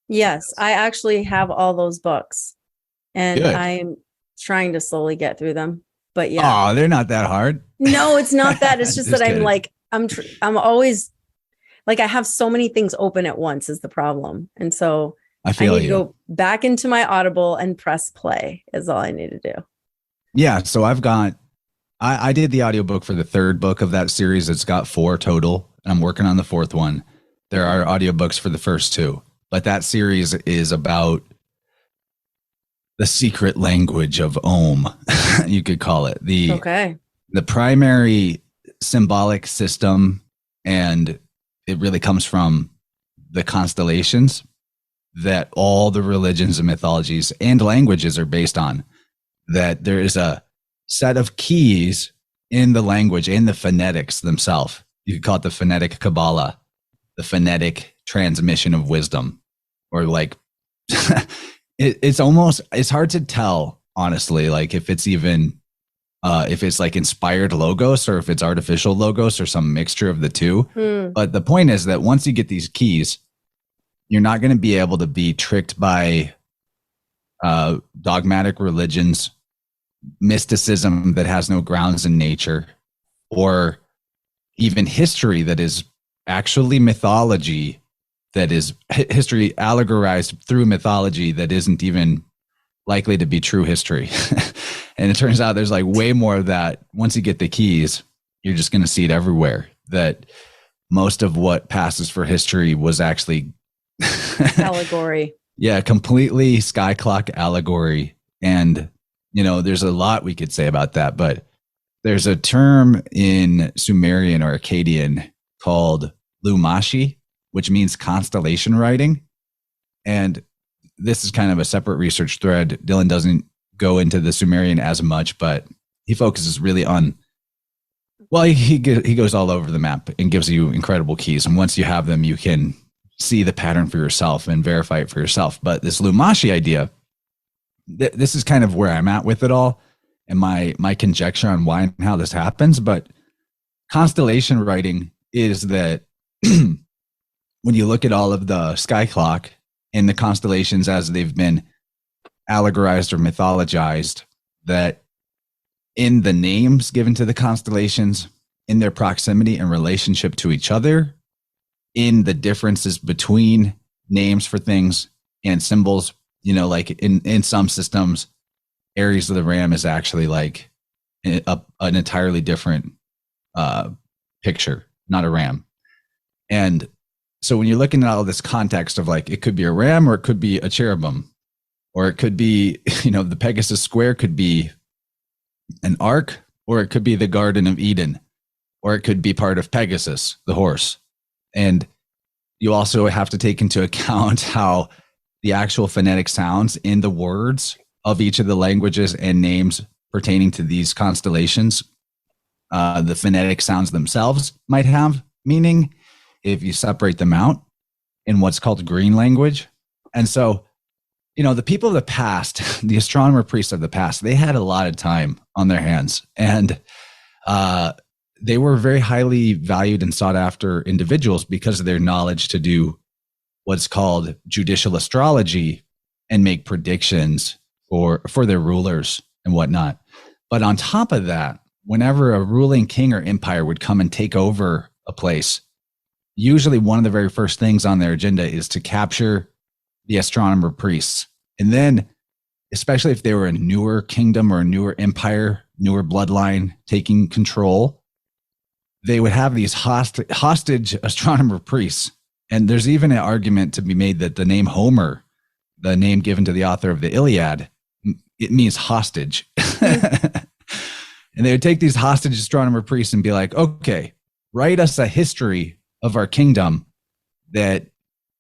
Yes, I actually have all those books, and Good. I'm trying to slowly get through them. But yeah, they're not that hard. No, it's not that. It's just that kidding. I'm like, I'm always like, I have so many things open at once is the problem, and so I need to go back into my Audible and press play. Is all I need to do. Yeah, so I did the audiobook for the third book of that series. It's got 4 total, and I'm working on the 4th one. There are audiobooks for the first 2, but that series is about the secret language of Om, you could call it. The primary symbolic system, and it really comes from the constellations that all the religions and mythologies and languages are based on. That there is a set of keys in the language, in the phonetics themselves. You could call it the phonetic Kabbalah, the phonetic transmission of wisdom, or like it's hard to tell, honestly, like if it's even if it's like inspired logos or if it's artificial logos or some mixture of the two. But the point is that once you get these keys, you're not going to be able to be tricked by dogmatic religions, mysticism that has no grounds in nature, or even history that is actually mythology, that is history allegorized through mythology that isn't even likely to be true history. And it turns out there's like way more of that. Once you get the keys, you're just going to see it everywhere, that most of what passes for history was actually allegory. Yeah, completely sky clock allegory. And, there's a lot we could say about that, but there's a term in Sumerian or Akkadian called Lumashi, which means constellation writing. And this is kind of a separate research thread. Dylan doesn't go into the Sumerian as much, but he focuses really on, well, he goes all over the map and gives you incredible keys. And once you have them, you can see the pattern for yourself and verify it for yourself. But this Lumashi idea, this is kind of where I'm at with it all, and my conjecture on why and how this happens. But constellation writing is that when you look at all of the sky clock and the constellations as they've been allegorized or mythologized, that in the names given to the constellations, in their proximity and relationship to each other, in the differences between names for things and symbols, like in some systems, Aries of the Ram is actually like an entirely different picture, not a ram. And so when you're looking at all this context of like, it could be a ram or it could be a cherubim, or it could be, the Pegasus square could be an ark, or it could be the Garden of Eden, or it could be part of Pegasus, the horse. And you also have to take into account how the actual phonetic sounds in the words of each of the languages and names pertaining to these constellations, the phonetic sounds themselves might have meaning if you separate them out in what's called green language. And so, the people of the past, the astronomer priests of the past, they had a lot of time on their hands, and they were very highly valued and sought after individuals because of their knowledge to do what's called judicial astrology and make predictions for their rulers and whatnot. But on top of that, whenever a ruling king or empire would come and take over a place, usually one of the very first things on their agenda is to capture the astronomer priests. And then, especially if they were a newer kingdom or a newer empire, newer bloodline taking control, they would have these hostage astronomer priests. And there's even an argument to be made that the name Homer, the name given to the author of the Iliad, it means hostage. And they would take these hostage astronomer priests and be like, okay, write us a history of our kingdom that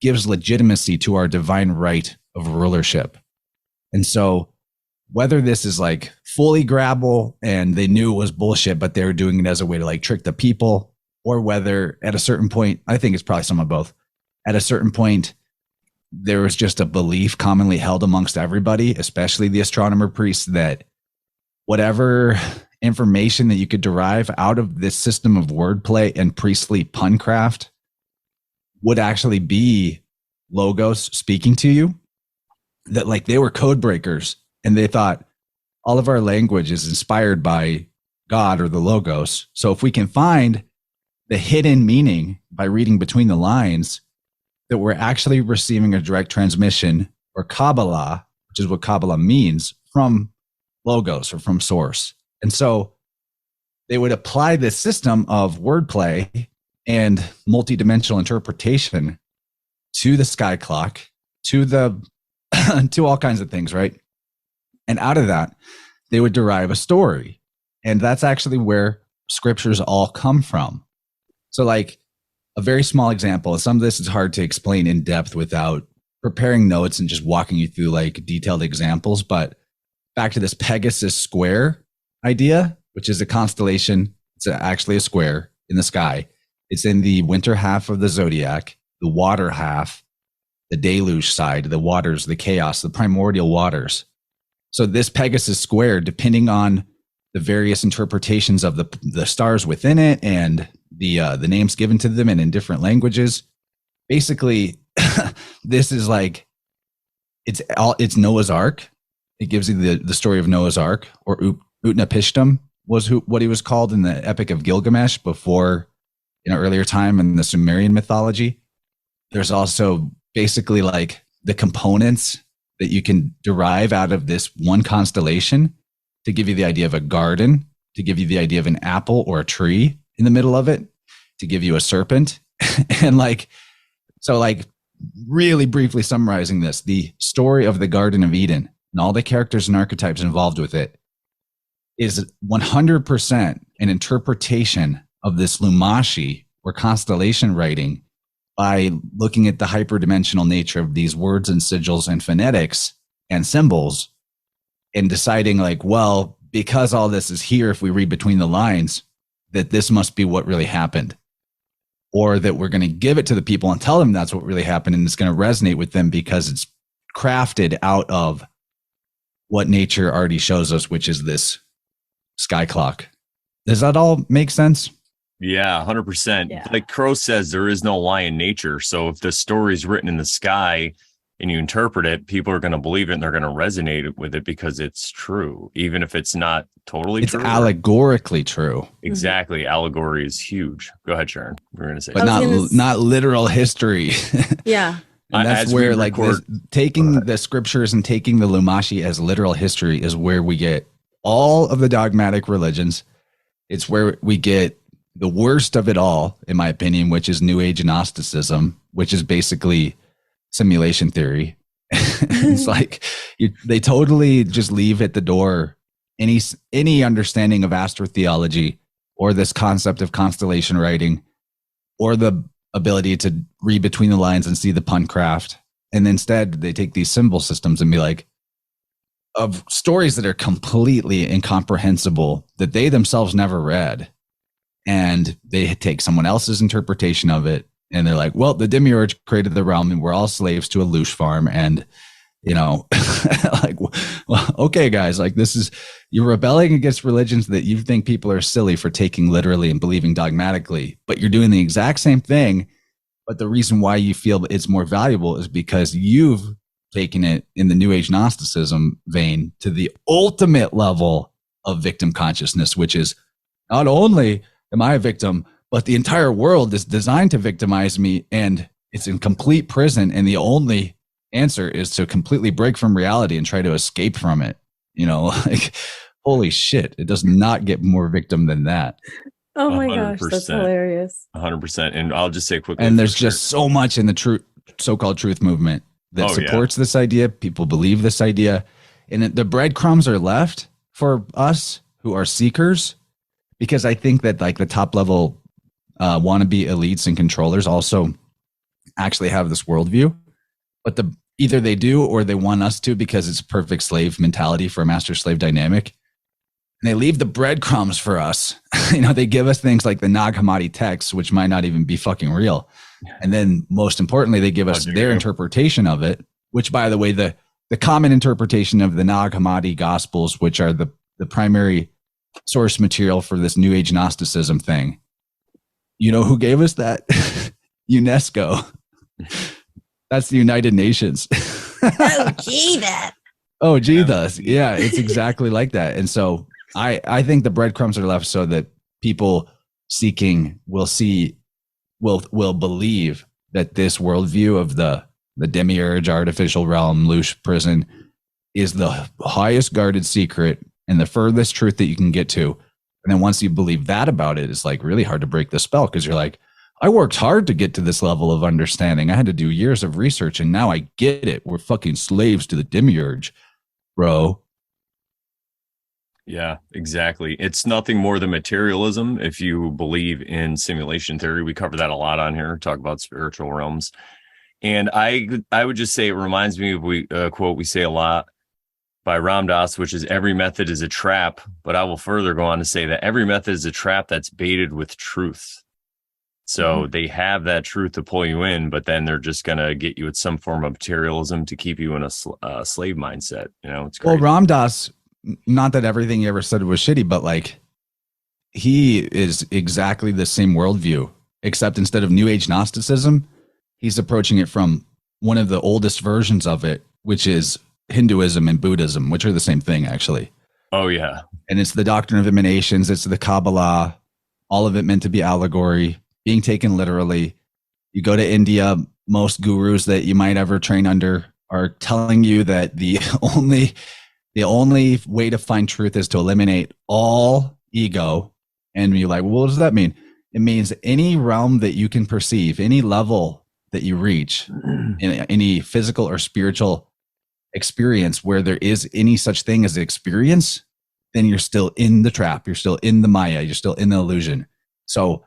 gives legitimacy to our divine right of rulership. And so whether this is like fully grabble and they knew it was bullshit, but they were doing it as a way to like trick the people, or whether at a certain point, I think it's probably some of both. At a certain point, there was just a belief commonly held amongst everybody, especially the astronomer priests, that whatever information that you could derive out of this system of wordplay and priestly puncraft would actually be logos speaking to you. That like they were code breakers, and they thought all of our language is inspired by God or the logos. So if we can find the hidden meaning by reading between the lines, that we're actually receiving a direct transmission or Kabbalah, which is what Kabbalah means, from logos or from source. And so they would apply this system of wordplay and multidimensional interpretation to the sky clock, to the to all kinds of things, right? And out of that, they would derive a story. And that's actually where scriptures all come from. So like a very small example, some of this is hard to explain in depth without preparing notes and just walking you through like detailed examples. But back to this Pegasus square idea, which is a constellation. It's actually a square in the sky. It's in the winter half of the zodiac, the water half, the deluge side, the waters, the chaos, the primordial waters. So this Pegasus square, depending on the various interpretations of the stars within it and the names given to them and in different languages, basically this is like it's Noah's Ark. It gives you the story of Noah's Ark, or Utnapishtim was what he was called in the Epic of Gilgamesh before, earlier time in the Sumerian mythology. There's also basically like the components that you can derive out of this one constellation to give you the idea of a garden, to give you the idea of an apple or a tree in the middle of it, to give you a serpent. And really briefly summarizing this, the story of the Garden of Eden and all the characters and archetypes involved with it is 100% an interpretation of this Lumashi or constellation writing by looking at the hyperdimensional nature of these words and sigils and phonetics and symbols and deciding like, well, because all this is here, if we read between the lines, that this must be what really happened, or that we're going to give it to the people and tell them that's what really happened. And it's going to resonate with them because it's crafted out of what nature already shows us, which is this sky clock. Does that all make sense? Yeah, 100%. Yeah. Like Crow says, there is no lie in nature. So if the story's written in the sky and you interpret it, people are going to believe it and they're going to resonate with it because it's true, even if it's not totally true. It's allegorically true. Exactly. Mm-hmm. Allegory is huge. Go ahead, Sharon. We're going to say, but not literal history. Yeah. And that's where like taking the scriptures and taking the Lumashi as literal history is where we get all of the dogmatic religions. It's where we get the worst of it all, in my opinion, which is New Age Gnosticism, which is basically simulation theory. It's like they totally just leave at the door any understanding of astrotheology or this concept of constellation writing or the ability to read between the lines and see the puncraft. And instead they take these symbol systems and be like, of stories that are completely incomprehensible that they themselves never read. And they take someone else's interpretation of it. And they're like, well, the demiurge created the realm and we're all slaves to a loosh farm. And, like, well, okay, guys, like you're rebelling against religions that you think people are silly for taking literally and believing dogmatically, but you're doing the exact same thing. But the reason why you feel it's more valuable is because you've taken it in the New Age Gnosticism vein to the ultimate level of victim consciousness, which is not only am I a victim, but the entire world is designed to victimize me and it's in complete prison. And the only answer is to completely break from reality and try to escape from it. Like, holy shit, it does not get more victim than that. Oh my 100%. Gosh, that's hilarious. 100%. And I'll just say quickly. And there's just so much in the so-called truth movement that supports this idea. People believe this idea. And the breadcrumbs are left for us who are seekers, because I think that like the top level wannabe elites and controllers also actually have this worldview, but either they do or they want us to, because it's a perfect slave mentality for a master slave dynamic. And they leave the breadcrumbs for us. They give us things like the Nag Hammadi texts, which might not even be fucking real. And then most importantly, they give us their interpretation of it, which, by the way, the common interpretation of the Nag Hammadi gospels, which are the the primary source material for this New Age Gnosticism thing. You know who gave us that? UNESCO. That's the United Nations. Oh, gee, that. Oh, gee, thus. Yeah, it's exactly like that. And so I think the breadcrumbs are left so that people seeking will believe that this worldview of the demiurge, artificial realm, loose prison is the highest guarded secret and the furthest truth that you can get to. And then once you believe that about it, it's like really hard to break the spell, because you're like, I worked hard to get to this level of understanding. I had to do years of research, and now I get it. We're fucking slaves to the demiurge, bro. Yeah, exactly. It's nothing more than materialism. If you believe in simulation theory, we cover that a lot on here, talk about spiritual realms. And I would just say it reminds me of a quote we say a lot by Ram Dass, which is, every method is a trap. But I will further go on to say that every method is a trap that's baited with truth. So they have that truth to pull you in, but then they're just going to get you at some form of materialism to keep you in a slave mindset. You know, it's crazy. Well, Ram Dass, not that everything he ever said was shitty, but like, he is exactly the same worldview, except instead of New Age Gnosticism, he's approaching it from one of the oldest versions of it, which is Hinduism and Buddhism, which are the same thing, actually. Oh, yeah. And it's the doctrine of emanations. It's the Kabbalah, all of it meant to be allegory, being taken literally. You go to India, most gurus that you might ever train under are telling you that the only way to find truth is to eliminate all ego. And you're like, well, what does that mean? It means any realm that you can perceive, any level that you reach, in any physical or spiritual experience where there is any such thing as experience, then you're still in the trap. You're still in the Maya. You're still in the illusion. So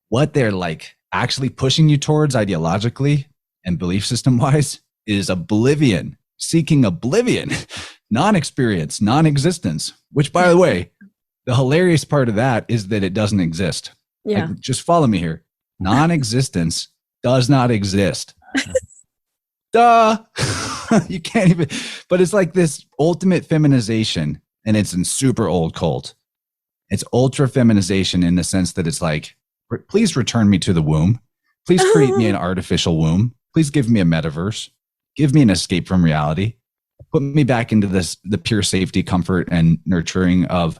what they're like actually pushing you towards ideologically and belief system wise is oblivion, seeking oblivion, non-experience, non-existence, which, by the way, the hilarious part of that is that it doesn't exist. Yeah. Like, just follow me here. Non-existence does not exist. Duh. You can't even, but it's like this ultimate feminization, and it's in super old cult. It's ultra feminization in the sense that it's like, please return me to the womb. Please create me an artificial womb. Please give me a metaverse. Give me an escape from reality. Put me back into the pure safety, comfort, and nurturing of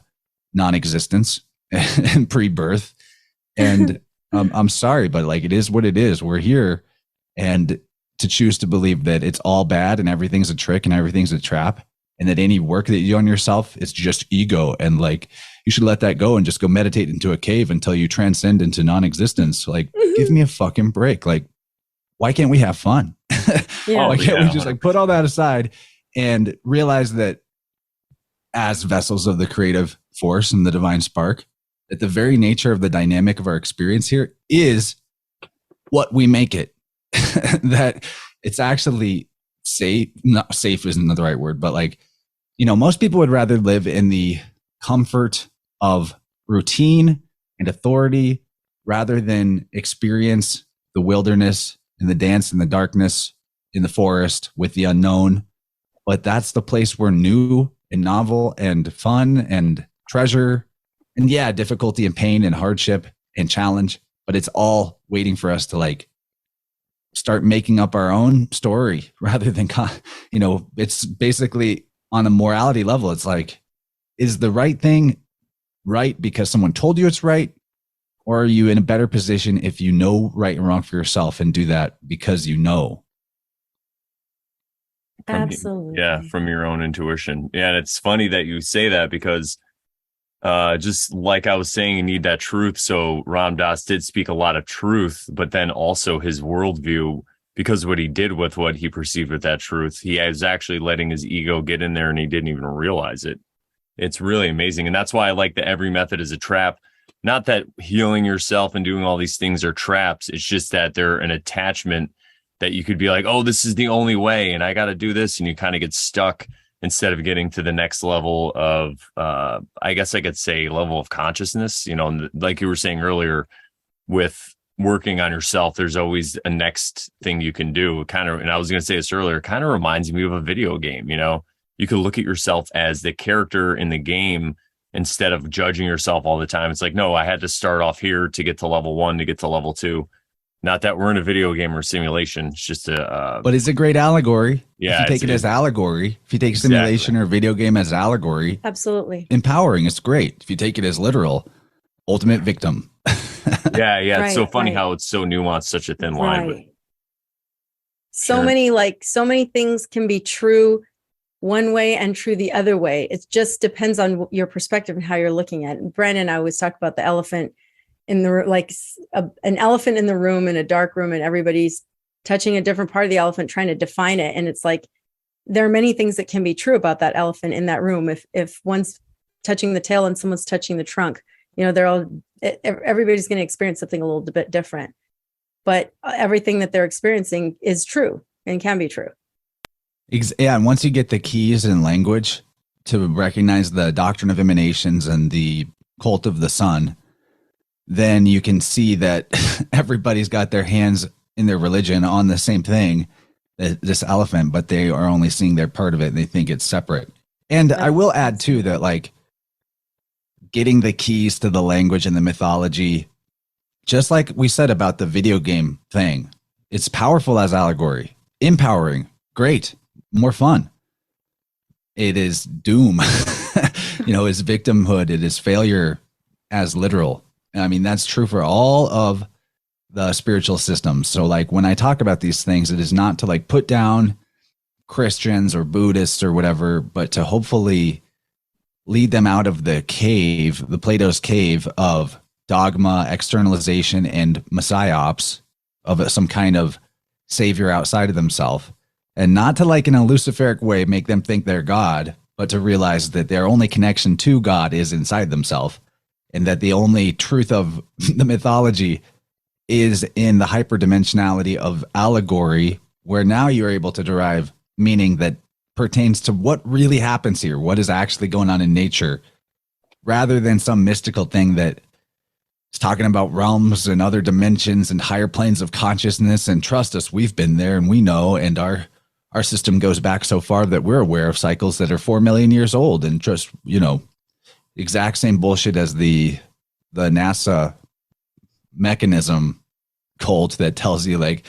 non-existence and pre-birth. And I'm sorry, but like, it is what it is. We're here, and to choose to believe that it's all bad and everything's a trick and everything's a trap, and that any work that you do on yourself is just ego, and like, you should let that go and just go meditate into a cave until you transcend into non-existence. Like, give me a fucking break. Like, why can't we have fun? Yeah. Why can't we just like put all that aside and realize that as vessels of the creative force and the divine spark, that the very nature of the dynamic of our experience here is what we make it. That it's actually safe. Not safe isn't the right word, but like, you know, most people would rather live in the comfort of routine and authority rather than experience the wilderness and the dance in the darkness in the forest with the unknown. But that's the place where new and novel and fun and treasure and, yeah, difficulty and pain and hardship and challenge, but it's all waiting for us to like start making up our own story rather than, you know, it's basically on a morality level. It's like, is the right thing right because someone told you it's right? Or are you in a better position if you know right and wrong for yourself and do that because you know? Absolutely. From your own intuition. Yeah, and it's funny that you say that because just like I was saying, you need that truth. So Ram Dass did speak a lot of truth, but then also his worldview, because what he did with what he perceived with that truth, he was actually letting his ego get in there and he didn't even realize it. It's really amazing. And that's why I like that every method is a trap. Not that healing yourself and doing all these things are traps. It's just that they're an attachment that you could be like, oh, this is the only way and I got to do this. And you kind of get stuck instead of getting to the next level of, I guess I could say level of consciousness, you know, like you were saying earlier with working on yourself, there's always a next thing you can do kind of. And I was going to say this earlier, kind of reminds me of a video game, you know, you could look at yourself as the character in the game instead of judging yourself all the time. It's like, no, I had to start off here to get to level 1 to get to level 2. Not that we're in a video game or simulation. It's just but it's a great allegory. Yeah, if you take it as allegory, if you take simulation or video game as allegory, absolutely empowering. It's great. If you take it as literal, ultimate victim. yeah. Right, it's so funny how it's so nuanced, such a thin line. Right. So many things can be true one way and true the other way. It just depends on your perspective and how you're looking at it. And Brandon and I always talk about the elephant in the an elephant in the room, in a dark room, and everybody's touching a different part of the elephant, trying to define it. And it's like, there are many things that can be true about that elephant in that room. If one's touching the tail and someone's touching the trunk, everybody's going to experience something a little bit different, but everything that they're experiencing is true and can be true. Yeah. And once you get the keys in language to recognize the doctrine of emanations and the cult of the sun, then you can see that everybody's got their hands in their religion on the same thing, this elephant, but they are only seeing their part of it and they think it's separate. And I will add too that like getting the keys to the language and the mythology, just like we said about the video game thing, it's powerful as allegory, empowering, great, more fun. It is doom, it's victimhood, it is failure as literal. I mean, that's true for all of the spiritual systems. So like when I talk about these things, it is not to like put down Christians or Buddhists or whatever, but to hopefully lead them out of the cave, the Plato's cave of dogma, externalization, and messiah-ops of some kind of savior outside of themselves. And not to like in a Luciferic way make them think they're God, but to realize that their only connection to God is inside themselves. And that the only truth of the mythology is in the hyperdimensionality of allegory, where now you're able to derive meaning that pertains to what really happens here, what is actually going on in nature, rather than some mystical thing that is talking about realms and other dimensions and higher planes of consciousness. And trust us, we've been there and we know, and our system goes back so far that we're aware of cycles that are 4 million years old, and just, exact same bullshit as the NASA mechanism cult that tells you like,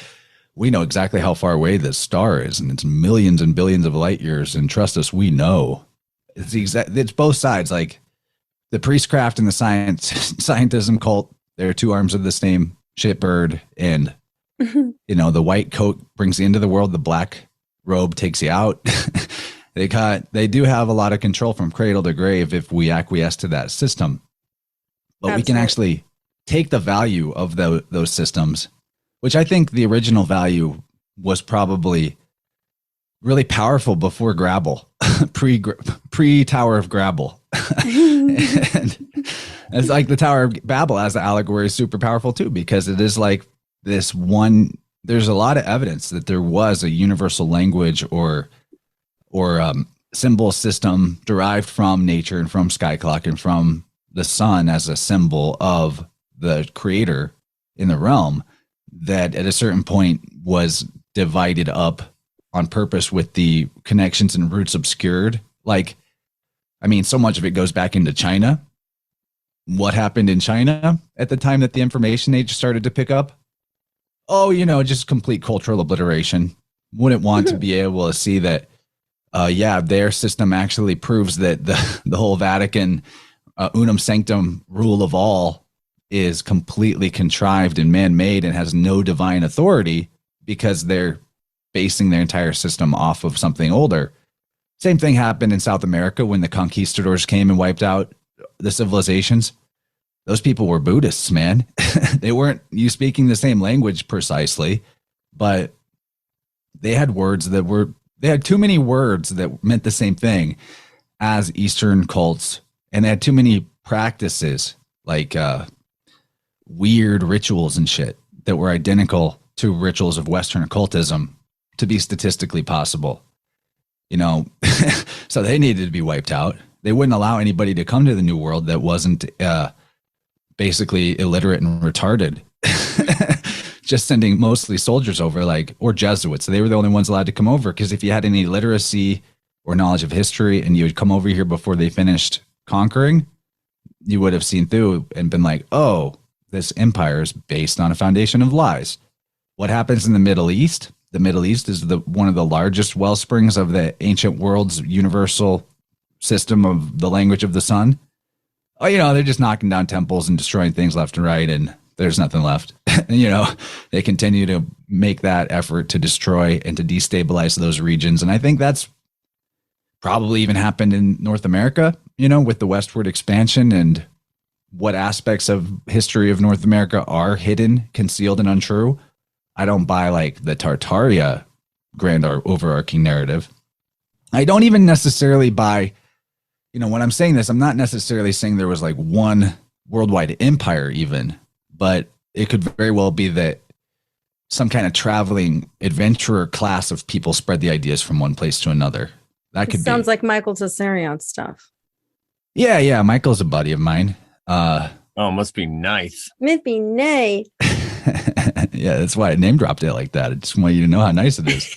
we know exactly how far away this star is and it's millions and billions of light years, and trust us, we know. It's both sides, like the priestcraft and the scientism cult. They're two arms of the same shitbird, and the white coat brings you into the world, the black robe takes you out. They do have a lot of control from cradle to grave if we acquiesce to that system. But Absolutely. We can actually take the value of those systems, which I think the original value was probably really powerful before Grabble, pre Tower of Grabble. And it's like the Tower of Babel as the allegory is super powerful too, because it is like this one, there's a lot of evidence that there was a universal language or symbol system derived from nature and from sky clock and from the sun as a symbol of the creator in the realm, that at a certain point was divided up on purpose with the connections and roots obscured. Like, I mean, so much of it goes back into China. What happened in China at the time that the information age started to pick up? Oh, just complete cultural obliteration. Wouldn't want to be able to see that their system actually proves that the whole Vatican unum sanctum rule of all is completely contrived and man-made and has no divine authority, because they're basing their entire system off of something older. Same thing happened in South America when the conquistadors came and wiped out the civilizations. Those people were Buddhists, man. They weren't speaking the same language precisely, but they had they had too many words that meant the same thing as Eastern cults, and they had too many practices like weird rituals and shit that were identical to rituals of Western occultism to be statistically possible. So they needed to be wiped out. They wouldn't allow anybody to come to the New World that wasn't basically illiterate and retarded. Just sending mostly soldiers over, or Jesuits. They were the only ones allowed to come over, because if you had any literacy or knowledge of history, and you would come over here before they finished conquering, you would have seen through and been like, oh, this empire is based on a foundation of lies. What happens in the Middle East? The Middle East is one of the largest well springs of the ancient world's universal system of the language of the sun. Oh, they're just knocking down temples and destroying things left and right, and there's nothing left. They continue to make that effort to destroy and to destabilize those regions. And I think that's probably even happened in North America, with the westward expansion, and what aspects of history of North America are hidden, concealed, and untrue. I don't buy like the Tartaria grand overarching narrative. I don't even necessarily buy, when I'm saying this, I'm not necessarily saying there was like one worldwide empire even, but it could very well be that some kind of traveling adventurer class of people spread the ideas from one place to another. That could sounds like Michael Tsarion stuff. Yeah. Michael's a buddy of mine. Must be nice. Must be nice. Yeah, that's why I name dropped it like that. I just want you to know how nice it is.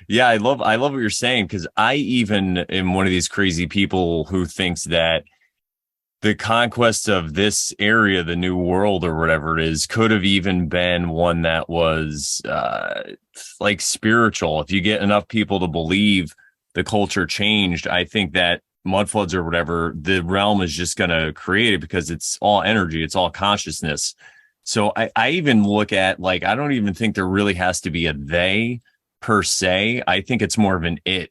Yeah, I love what you're saying, because I even am one of these crazy people who thinks that the conquest of this area, the new world or whatever it is, could have even been one that was like spiritual. If you get enough people to believe the culture changed, I think that mud floods or whatever, the realm is just going to create it, because it's all energy, it's all consciousness. So I even look at, like, I don't even think there really has to be a they per se. I think it's more of an it.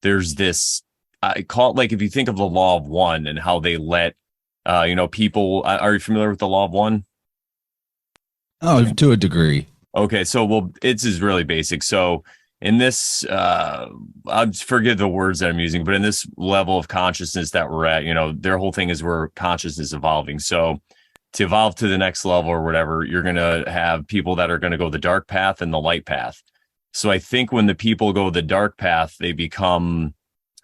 There's this, I call it, like, if you think of the law of one and how they let, people, are you familiar with the law of one? Oh, to a degree. Okay. So, it's is really basic. So in this, I'll forgive the words that I'm using, but in this level of consciousness that we're at, their whole thing is we're consciousness evolving. So to evolve to the next level or whatever, you're going to have people that are going to go the dark path and the light path. So I think when the people go the dark path, they become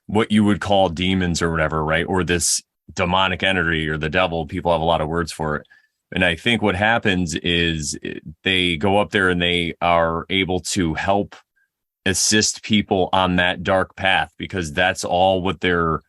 what you would call demons or whatever, right? Or this demonic energy or the devil. People have a lot of words for it. And I think what happens is they go up there and they are able to help assist people on that dark path, because that's all what their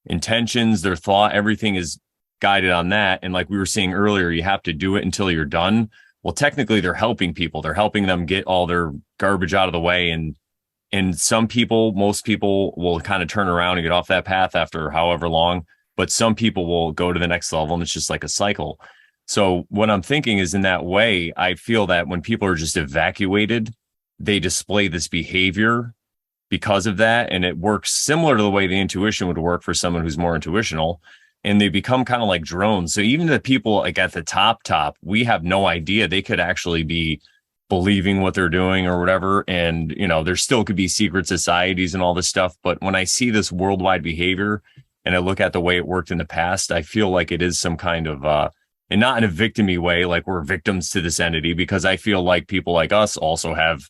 intentions, their thought, everything is guided on that. And like we were saying earlier, you have to do it until you're done. Well, technically they're helping people. They're helping them get all their garbage out of the way. And some people, most people will kind of turn around and get off that path after however long, but some people will go to the next level, and it's just like a cycle. So what I'm thinking is, in that way, I feel that when people are just evacuated, they display this behavior because of that. And it works similar to the way the intuition would work for someone who's more intuitional. And they become kind of like drones. So even the people like at the top, we have no idea. They could actually be believing what they're doing or whatever. And, there still could be secret societies and all this stuff. But when I see this worldwide behavior and I look at the way it worked in the past, I feel like it is some kind of, and not in a victim-y way, like we're victims to this entity, because I feel like people like us also have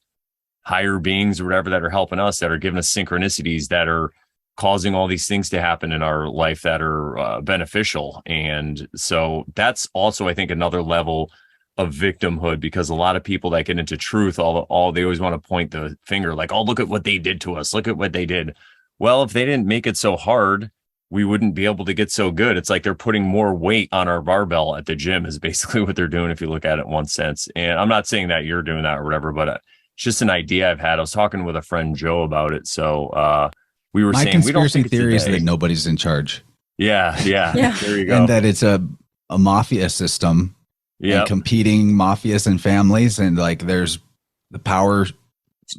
higher beings or whatever that are helping us, that are giving us synchronicities, that are causing all these things to happen in our life that are beneficial. And so that's also, I think, another level of victimhood, because a lot of people that get into truth, all they always want to point the finger, like, oh, look at what they did to us. Look at what they did. Well, if they didn't make it so hard, we wouldn't be able to get so good. It's like they're putting more weight on our barbell at the gym is basically what they're doing, if you look at it in one sense. And I'm not saying that you're doing that or whatever, but it's just an idea I've had. I was talking with a friend, Joe, about it. So, we were saying conspiracy theory is that nobody's in charge. Yeah. There you go. And that it's a mafia system, and competing mafias and families, and like there's the power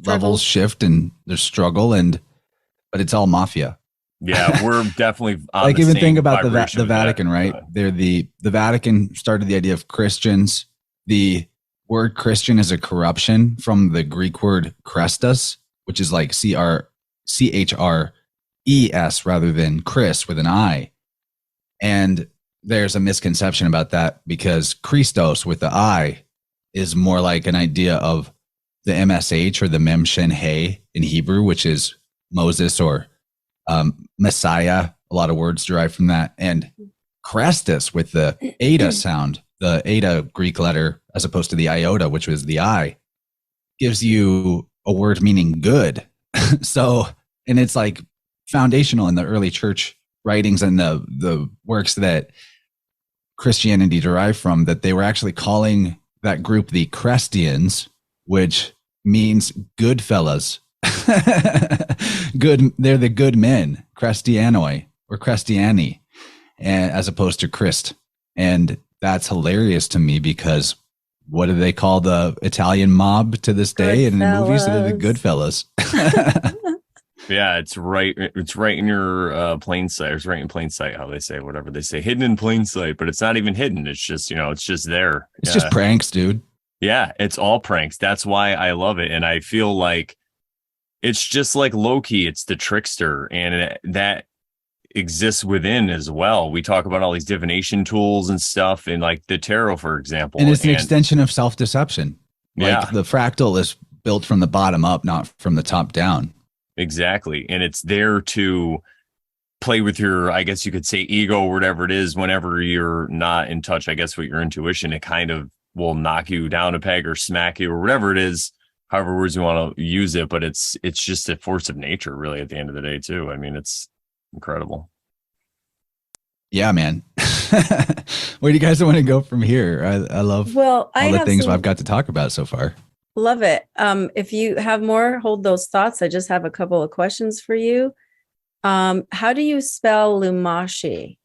levels shift and there's struggle, but it's all mafia. Yeah, we're definitely on like, the even same think about the Vatican, that, right? They're the Vatican started the idea of Christians. The word Christian is a corruption from the Greek word Christus, which is like CHRES rather than Chris with an I. And there's a misconception about that, because Christos with the I is more like an idea of the MSH or the Mem Shin He in Hebrew, which is Moses or Messiah. A lot of words derive from that. And Christus with the Eta sound, the Eta Greek letter, as opposed to the iota, which was the I, gives you a word meaning good. So And it's like foundational in the early church writings and the works that Christianity derived from, that they were actually calling that group the Christians, which means good fellas. Good, they're the good men, Christianoi or Christiani, as opposed to Christ. And that's hilarious to me, because what do they call the Italian mob to this day? And in the movies, they're the good fellas. Yeah, it's right. It's right in your plain sight. It's right in plain sight, how they say, whatever they say, hidden in plain sight, but it's not even hidden. It's just, it's just there. It's just pranks, dude. Yeah, it's all pranks. That's why I love it. And I feel like it's just like Loki. It's the trickster, and that exists within as well. We talk about all these divination tools and stuff, and like the tarot, for example. And it's an extension of self-deception. Like the fractal is built from the bottom up, not from the top down. Exactly. And it's there to play with your, I guess you could say, ego or whatever it is. Whenever you're not in touch, I guess, with your intuition, it kind of will knock you down a peg or smack you or whatever it is, however words you want to use it. But it's just a force of nature, really, at the end of the day, too. I mean, it's incredible. Yeah, man. Where do you guys want to go from here? I love all the things I've got to talk about so far. Love it. If you have more, hold those thoughts. I just have a couple of questions for you. How do you spell Lumashi?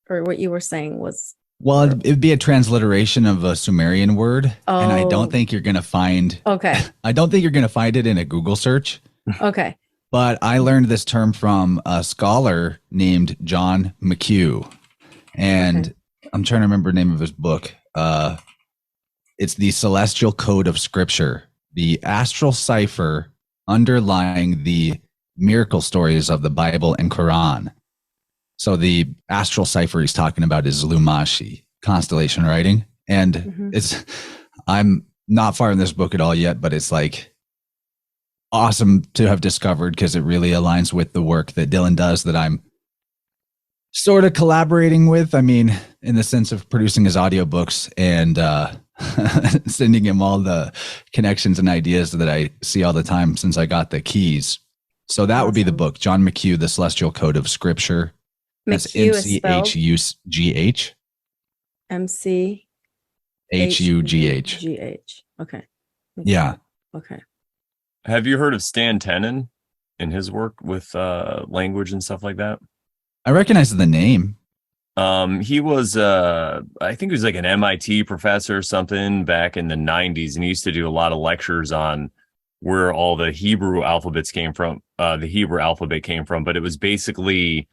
Or what you were saying was... Well, it'd be a transliteration of a Sumerian word. Oh. And I don't think you're going to find... Okay. I don't think you're going to find it in a Google search. Okay. But I learned this term from a scholar named John McHugh. And I'm trying to remember the name of his book. It's the Celestial Code of Scripture, the astral cipher underlying the miracle stories of the Bible and Quran. So the astral cipher he's talking about is Lumashi, constellation writing. And I'm not far in this book at all yet, but it's like awesome to have discovered, because it really aligns with the work that Dylan does that I'm sort of collaborating with. I mean, in the sense of producing his audiobooks and sending him all the connections and ideas that I see all the time since I got the keys. So that would be the book, John McHugh, The Celestial Code of Scripture. That's MCHUGH. MCHUGH. Okay. Yeah. Okay. Have you heard of Stan Tenen and his work with language and stuff like that? I recognize the name. He was, I think he was like an MIT professor or something back in the 90s. And he used to do a lot of lectures on where all the Hebrew alphabets came from, the Hebrew alphabet came from. But it was basically,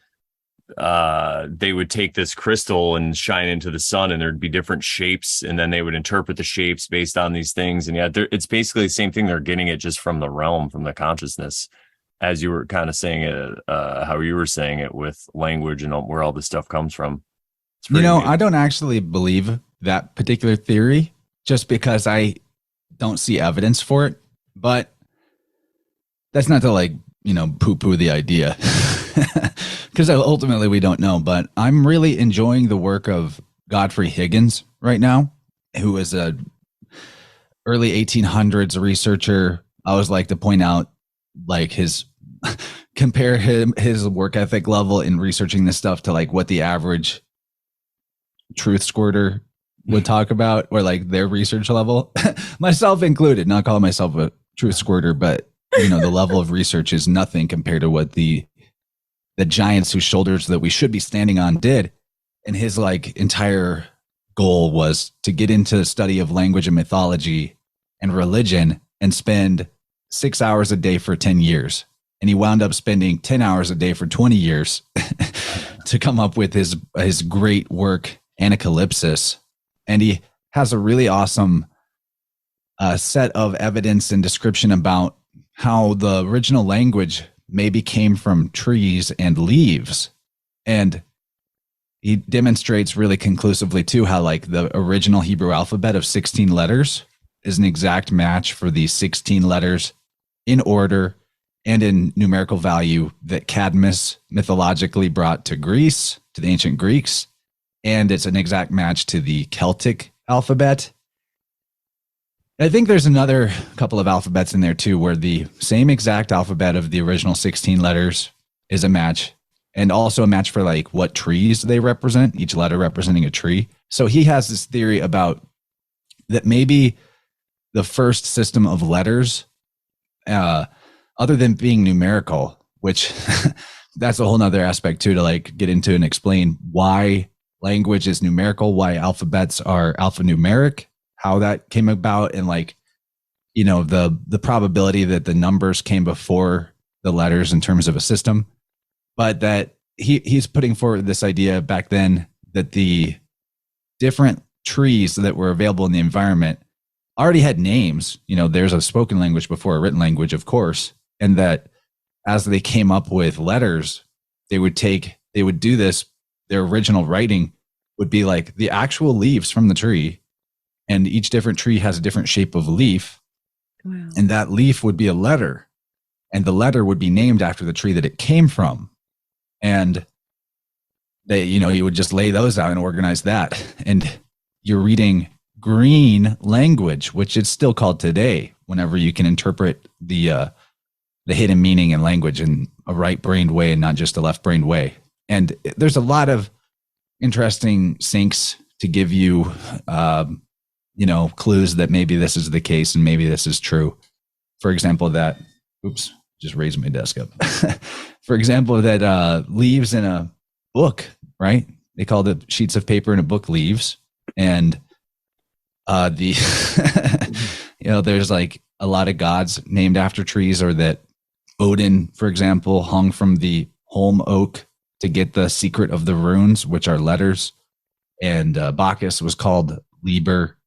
they would take this crystal and shine into the sun, and there'd be different shapes. And then they would interpret the shapes based on these things. And yeah, it's basically the same thing. They're getting it just from the realm, from the consciousness, as you were kind of saying it, how you were saying it with language and where all this stuff comes from. I don't actually believe that particular theory, just because I don't see evidence for it. But that's not to poo-poo the idea, because ultimately we don't know. But I'm really enjoying the work of Godfrey Higgins right now, who is a early 1800s researcher. I always like to point out compare his work ethic level in researching this stuff to what the average truth squirter would talk about, or their research level, myself included. Not calling myself a truth squirter, but the level of research is nothing compared to what the giants whose shoulders that we should be standing on did. And his entire goal was to get into the study of language and mythology and religion and spend 6 hours a day for 10 years. And he wound up spending 10 hours a day for 20 years to come up with his great work, Anacalypsis. And he has a really awesome set of evidence and description about how the original language maybe came from trees and leaves. And he demonstrates really conclusively too how the original Hebrew alphabet of 16 letters is an exact match for the 16 letters in order and in numerical value that Cadmus mythologically brought to Greece, to the ancient Greeks. And it's an exact match to the Celtic alphabet. I think there's another couple of alphabets in there too, where the same exact alphabet of the original 16 letters is a match, and also a match for like what trees they represent, each letter representing a tree. So he has this theory about that maybe the first system of letters, other than being numerical, which that's a whole nother aspect too, to like get into and explain why language is numerical, why alphabets are alphanumeric, how that came about, and like, you know, the probability that the numbers came before the letters in terms of a system. But that he's putting forward this idea back then that the different trees that were available in the environment already had names. You know, there's a spoken language before a written language, of course, and that as they came up with letters, they would do this, their original writing would be like the actual leaves from the tree, and each different tree has a different shape of leaf. Wow. And that leaf would be a letter, and the letter would be named after the tree that it came from. And they, you know, he would just lay those out and organize that. And you're reading green language, which is still called today, whenever you can interpret the hidden meaning in language in a right-brained way and not just a left-brained way. And there's a lot of interesting syncs to give you, you know, clues that maybe this is the case and maybe this is true. For example, that, oops, just raised my desk up. For example, that leaves in a book, right? They call the sheets of paper in a book leaves. And you know, there's like a lot of gods named after trees, or that Odin, for example, hung from the holm oak to get the secret of the runes, which are letters. And Bacchus was called Liber,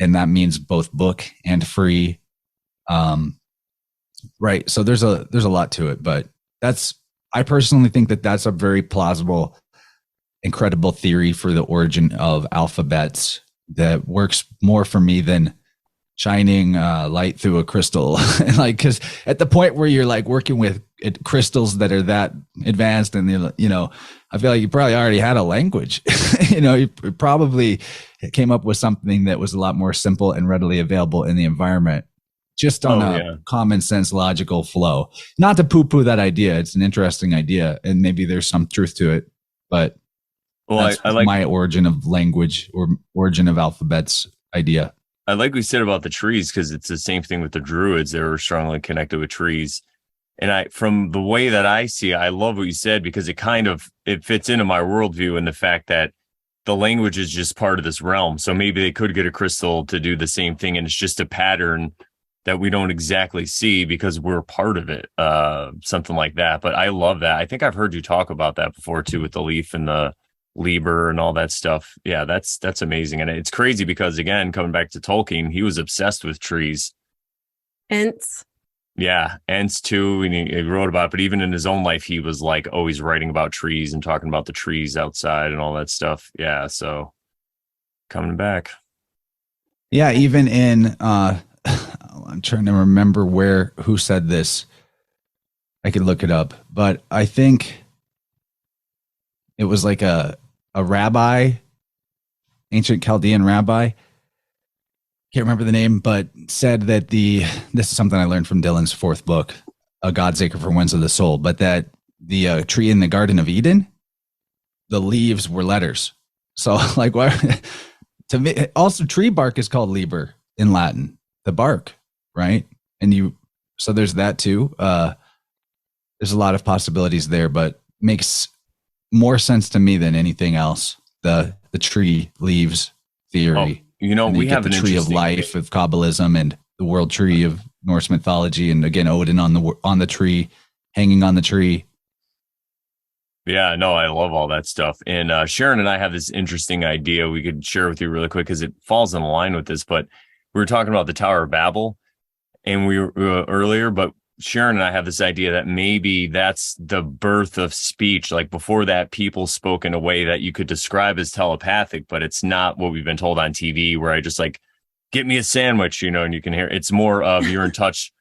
and that means both book and free. Right. So there's a lot to it, but I personally think that that's a very plausible, incredible theory for the origin of alphabets that works more for me than shining light through a crystal. And like, because at the point where you're like working with crystals that are that advanced, and you know, I feel like you probably already had a language. You know, you probably came up with something that was a lot more simple and readily available in the environment, just on a common sense, logical flow. Not to poo-poo that idea. It's an interesting idea, and maybe there's some truth to it, but that's I like my origin of language or origin of alphabets idea. I like we said about the trees, because it's the same thing with the Druids. They were strongly connected with trees. And from the way that I see it, I love what you said, because it fits into my worldview, and the fact that the language is just part of this realm. So maybe they could get a crystal to do the same thing, and it's just a pattern that we don't exactly see because we're part of it, something like that. But I love that. I think I've heard you talk about that before too, with the leaf and the Liber and all that stuff. Yeah, that's amazing. And it's crazy because, again, coming back to Tolkien, he was obsessed with trees. Ents. Yeah, Ents too. And he wrote about it, but even in his own life, he was like always writing about trees and talking about the trees outside and all that stuff. Yeah, so coming back. Yeah, even in I'm trying to remember who said this. I could look it up, but I think it was like a rabbi, ancient Chaldean rabbi. Can't remember the name, but said that this is something I learned from Dylan's fourth book, A God's Acre for Winds of the Soul, but that the tree in the Garden of Eden, the leaves were letters. So like, why? To me, also tree bark is called Liber in Latin, the bark, right? And so there's that too. There's a lot of possibilities there, but makes more sense to me than anything else. The tree leaves theory. You know, we have the tree of life of Kabbalism, and the world tree of Norse mythology, and again Odin on the tree, hanging on the tree. Yeah, no, I love all that stuff. And Sharon and I have this interesting idea we could share with you really quick, because it falls in line with this. But we were talking about the Tower of Babel, and we were earlier, but Sharon and I have this idea that maybe that's the birth of speech. Like before that, people spoke in a way that you could describe as telepathic, but it's not what we've been told on TV, where I just like, get me a sandwich, you know, and you can hear. It's more of you're in touch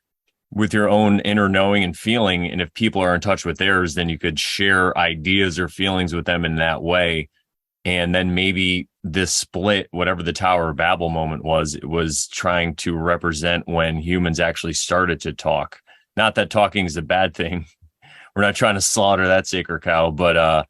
with your own inner knowing and feeling. And if people are in touch with theirs, then you could share ideas or feelings with them in that way. And then maybe this split, whatever the Tower of Babel moment was, it was trying to represent when humans actually started to talk. Not that talking is a bad thing. We're not trying to slaughter that sacred cow, but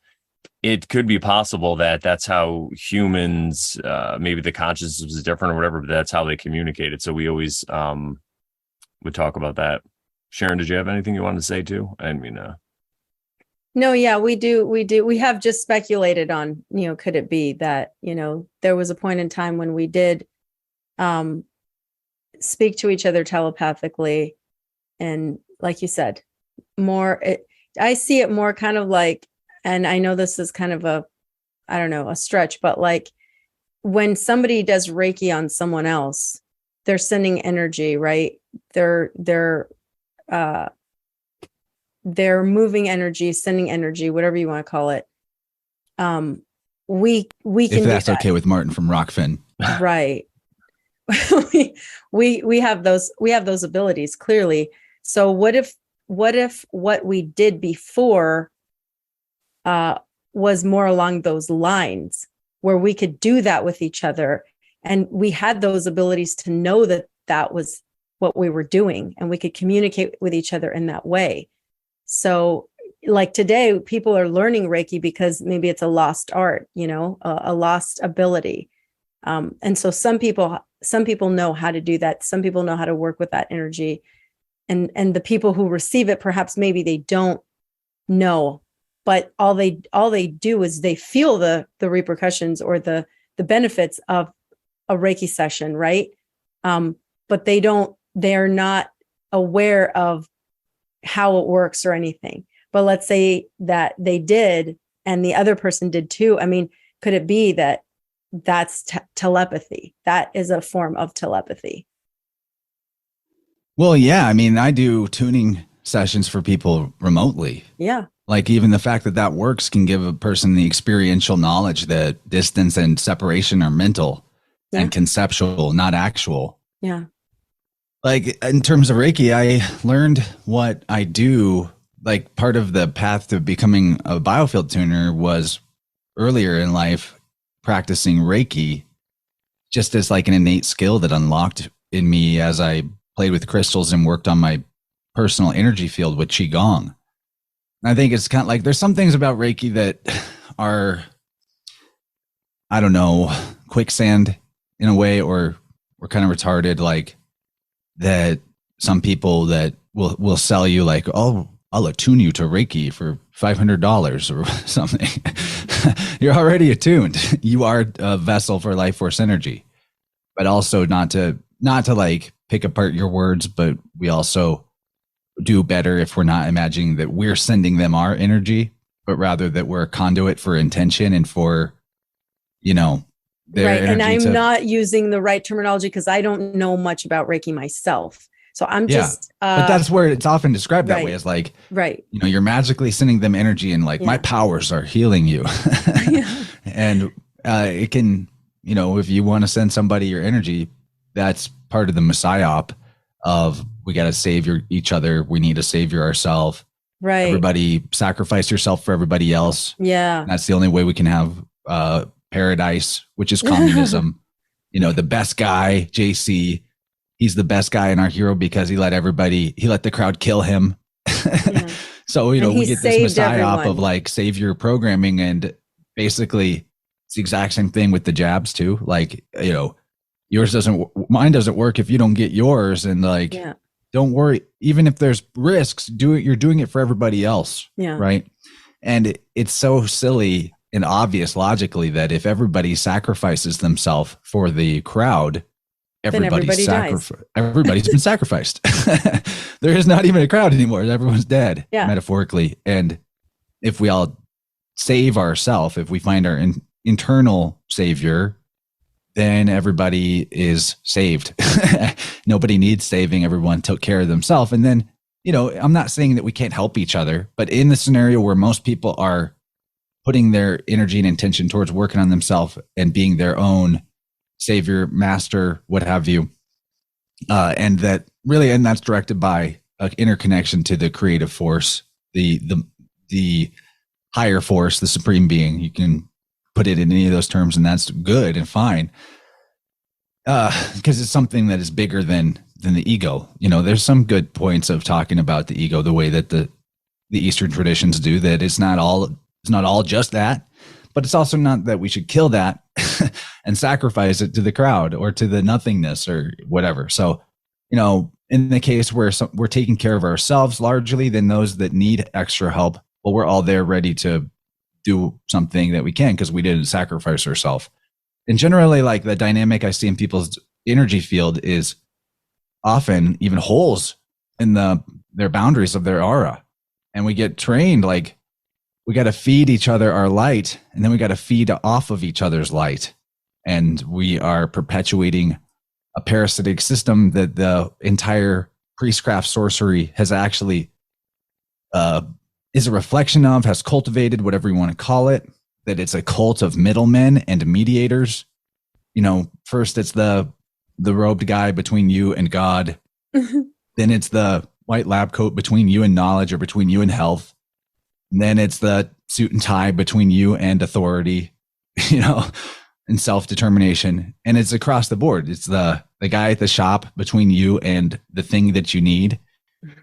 it could be possible that that's how humans, maybe the consciousness was different or whatever, but that's how they communicated. So we always would talk about that. Sharon, did you have anything you wanted to say too? I mean, no, yeah, we do. We have just speculated on, could it be that, there was a point in time when we did speak to each other telepathically. And like you said, I see it more kind of like, and I know this is kind of a stretch, but like when somebody does Reiki on someone else, they're sending energy, right? They're moving energy, sending energy, whatever you want to call it. We can, if that's okay with Martin from Rockfin, right? we have those abilities clearly. So what if what we did before was more along those lines, where we could do that with each other, and we had those abilities to know that that was what we were doing, and we could communicate with each other in that way. So like today, people are learning Reiki because maybe it's a lost art, a lost ability. And so some people know how to do that. Some people know how to work with that energy. And the people who receive it, perhaps maybe they don't know, but all they do is they feel the repercussions or the benefits of a Reiki session, right? But they're not aware of how it works or anything. But let's say that they did and the other person did too. I mean, could it be that that's telepathy? That is a form of telepathy. Well, yeah. I mean, I do tuning sessions for people remotely. Yeah. Like even the fact that works can give a person the experiential knowledge that distance and separation are mental and conceptual, not actual. Yeah. Like in terms of Reiki, I learned what I do. Like part of the path to becoming a biofield tuner was earlier in life practicing Reiki, just as like an innate skill that unlocked in me as I played with crystals and worked on my personal energy field with Qigong. And I think it's kind of like there's some things about Reiki that are, I don't know, quicksand in a way, or kind of retarded, like that some people that will sell you like, oh, I'll attune you to Reiki for $500 or something. You're already attuned. You are a vessel for life force energy, but also not to like pick apart your words, but we also do better if we're not imagining that we're sending them our energy, but rather that we're a conduit for intention and for, their right. energy. And I'm not using the right terminology because I don't know much about Reiki myself. So I'm just, but that's where it's often described that way, as like, right. You're magically sending them energy and like my powers are healing you. And it can, if you want to send somebody your energy, that's part of the psyop of we got to save each other. We need to savior ourselves. Right. Everybody sacrifice yourself for everybody else. Yeah. And that's the only way we can have paradise, which is communism. The best guy, JC, he's the best guy in our hero because he let the crowd kill him. Yeah. So, we get this psyop of like savior programming, and basically it's the exact same thing with the jabs too. Like, mine doesn't work if you don't get yours. And like, don't worry, even if there's risks, you're doing it for everybody else. Yeah. Right. And it's so silly and obvious logically that if everybody sacrifices themselves for the crowd, everybody's been sacrificed. There is not even a crowd anymore. Everyone's dead, metaphorically. And if we all save ourselves, if we find our internal savior, then everybody is saved. Nobody needs saving. Everyone took care of themselves. And then, I'm not saying that we can't help each other, but in the scenario where most people are putting their energy and intention towards working on themselves and being their own savior, master, what have you, and that's directed by an interconnection to the creative force, the higher force, the supreme being. You can put it in any of those terms, and that's good and fine. Because it's something that is bigger than the ego. You know, there's some good points of talking about the ego the way that the Eastern traditions do, that it's not all just that, but it's also not that we should kill that and sacrifice it to the crowd or to the nothingness or whatever. So, you know, in the case where we're taking care of ourselves largely, then those that need extra help, well, we're all there ready to do something that we can because we didn't sacrifice ourselves. And generally, like, the dynamic I see in people's energy field is often even holes in their boundaries of their aura. And we get trained, like, we got to feed each other our light, and then we got to feed off of each other's light. And we are perpetuating a parasitic system that the entire priestcraft sorcery has actually is a reflection of, has cultivated, whatever you want to call it. That it's a cult of middlemen and mediators. You know, first it's the robed guy between you and God. Then it's the white lab coat between you and knowledge, or between you and health. And then it's the suit and tie between you and authority, you know, and self-determination. And it's across the board. It's the guy at the shop between you and the thing that you need.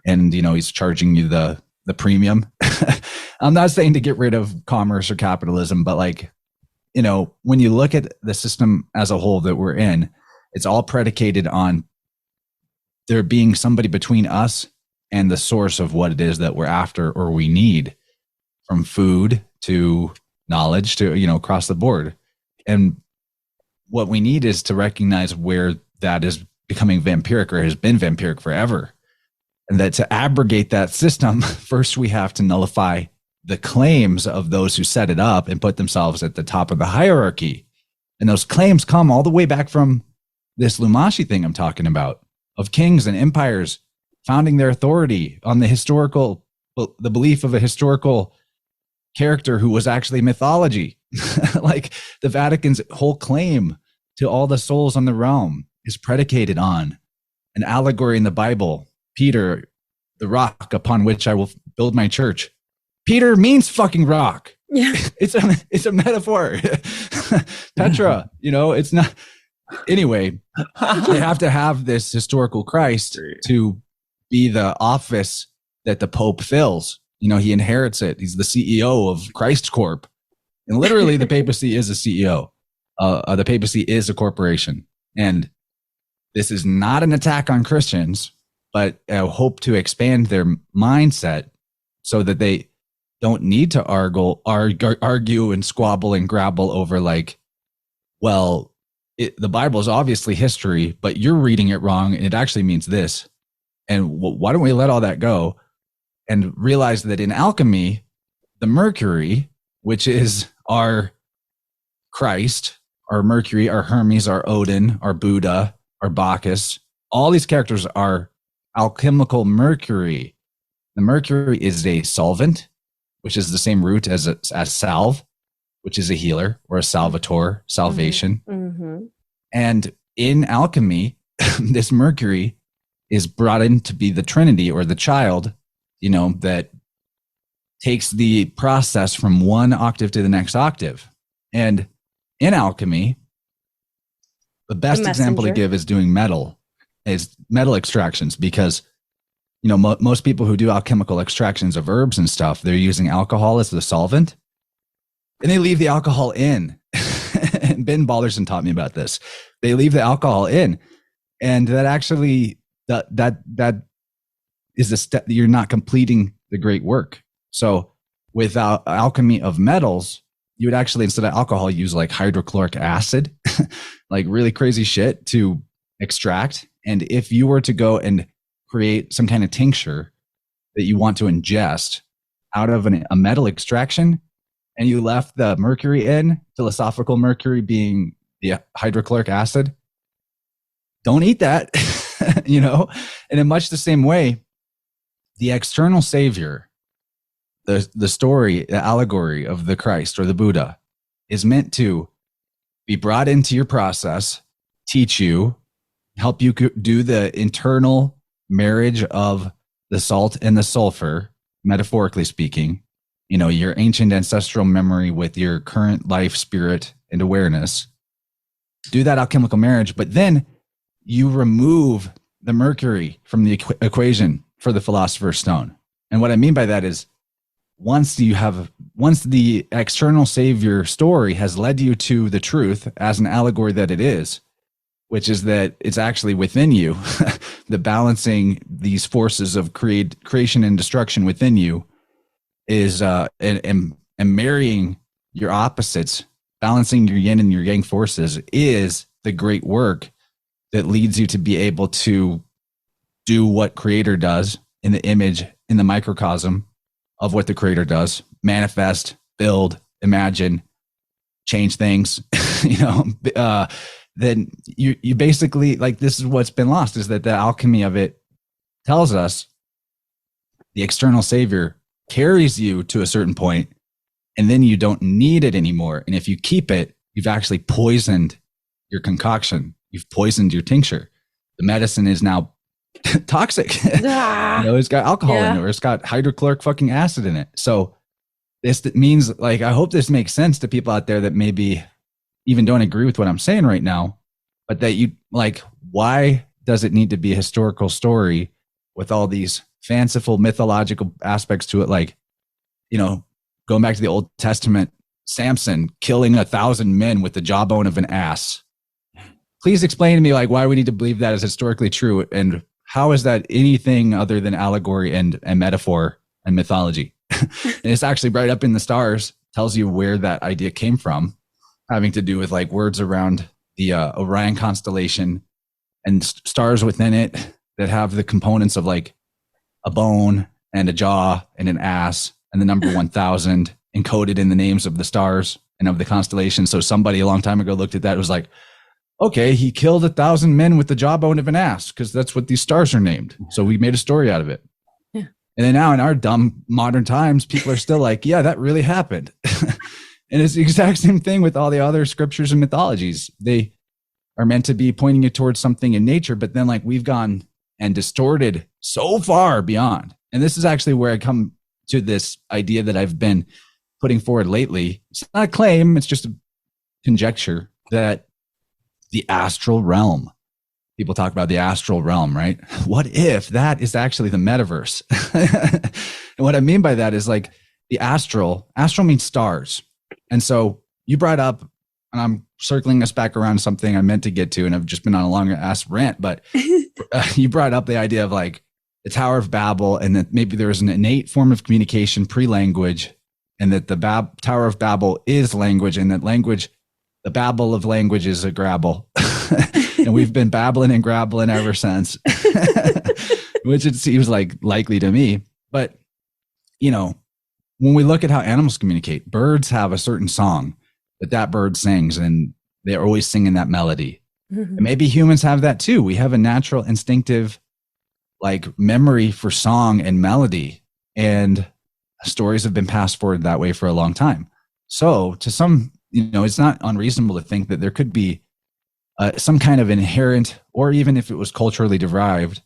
And, you know, he's charging you the premium. I'm not saying to get rid of commerce or capitalism, but, like, you know, when you look at the system as a whole that we're in, it's all predicated on there being somebody between us and the source of what it is that we're after or we need, from food to knowledge to, you know, across the board. And what we need is to recognize where that is becoming vampiric, or has been vampiric forever. And that to abrogate that system, first we have to nullify the claims of those who set it up and put themselves at the top of the hierarchy. And those claims come all the way back from this Lumashi thing I'm talking about, of kings and empires founding their authority on the belief of a historical character who was actually mythology. Like, the Vatican's whole claim to all the souls on the realm is predicated on an allegory in the Bible. Peter, the rock upon which I will build my church. Peter means fucking rock. Yeah. It's a metaphor. Petra, you know, it's not. Anyway, they have to have this historical Christ to be the office that the Pope fills. You know, he inherits it. He's the CEO of Christ Corp. And literally the papacy is a CEO. The papacy is a corporation. And this is not an attack on Christians, but I hope to expand their mindset so that they don't need to argue and squabble and grapple over, like, well, the Bible is obviously history, but you're reading it wrong, and it actually means this. And why don't we let all that go and realize that in alchemy, the Mercury, which is our Christ, our Mercury, our Hermes, our Odin, our Buddha, our Bacchus, all these characters are alchemical Mercury. The Mercury is a solvent, which is the same root as salve, which is a healer, or a salvator, salvation. Mm-hmm. And in alchemy, this Mercury is brought in to be the Trinity, or the child, you know, that takes the process from one octave to the next octave. And in alchemy, the best example to give is doing metal extractions, because, you know, most people who do alchemical extractions of herbs and stuff, they're using alcohol as the solvent, and they leave the alcohol in. And Ben Balderson taught me about this. They leave the alcohol in, and that actually that is a step that you're not completing the great work. So without alchemy of metals, you would actually, instead of alcohol, use like hydrochloric acid, like really crazy shit to extract. And if you were to go and create some kind of tincture that you want to ingest out of a metal extraction, and you left the mercury in, philosophical mercury being the hydrochloric acid, don't eat that, you know? And in much the same way, the external savior, the story, the allegory of the Christ or the Buddha, is meant to be brought into your process, teach you, help you do the internal marriage of the salt and the sulfur, metaphorically speaking, your ancient ancestral memory with your current life, spirit, and awareness. Do that alchemical marriage, but then you remove the Mercury from the equation for the Philosopher's Stone. And what I mean by that is once the external savior story has led you to the truth as an allegory that it is, which is that it's actually within you, the balancing these forces of creation and destruction within you is and marrying your opposites, balancing your yin and your yang forces is the great work that leads you to be able to do what creator does in the image, in the microcosm of what the creator does, manifest, build, imagine, change things, then you basically, like, this is what's been lost, is that the alchemy of it tells us the external savior carries you to a certain point, and then you don't need it anymore. And if you keep it, you've actually poisoned your concoction. You've poisoned your tincture. The medicine is now toxic. It's got alcohol in it, or it's got hydrochloric fucking acid in it. So this means, like, I hope this makes sense to people out there that maybe even don't agree with what I'm saying right now, but that you, like, why does it need to be a historical story with all these fanciful mythological aspects to it? Like, going back to the Old Testament, Samson killing 1,000 men with the jawbone of an ass. Please explain to me, like, why we need to believe that is historically true, and how is that anything other than allegory and metaphor and mythology? And it's actually right up in the stars, tells you where that idea came from, having to do with, like, words around the Orion constellation and stars within it that have the components of, like, a bone and a jaw and an ass and the number 1,000 encoded in the names of the stars and of the constellation. So somebody a long time ago looked at that and was like, okay, he killed 1,000 men with the jawbone of an ass because that's what these stars are named. So we made a story out of it. Yeah. And then now in our dumb modern times, people are still like, yeah, that really happened. And it's the exact same thing with all the other scriptures and mythologies. They are meant to be pointing you towards something in nature, but then, like, we've gone and distorted so far beyond. And this is actually where I come to this idea that I've been putting forward lately. It's not a claim, it's just a conjecture that the astral realm, people talk about the astral realm, right? What if that is actually the metaverse? And what I mean by that is, like, the astral means stars. And so you brought up, and I'm circling us back around to something I meant to get to, and I've just been on a long ass rant, but you brought up the idea of, like, the Tower of Babel, and that maybe there was an innate form of communication pre-language, and that the Tower of Babel is language, and that language, the babble of language, is a grabble. And we've been babbling and grabbling ever since, which it seems like likely to me. But, when we look at how animals communicate, birds have a certain song that bird sings, and they're always singing that melody. Mm-hmm. And maybe humans have that too. We have a natural instinctive, like, memory for song and melody, and stories have been passed forward that way for a long time. So to some, it's not unreasonable to think that there could be some kind of inherent, or even if it was culturally derived,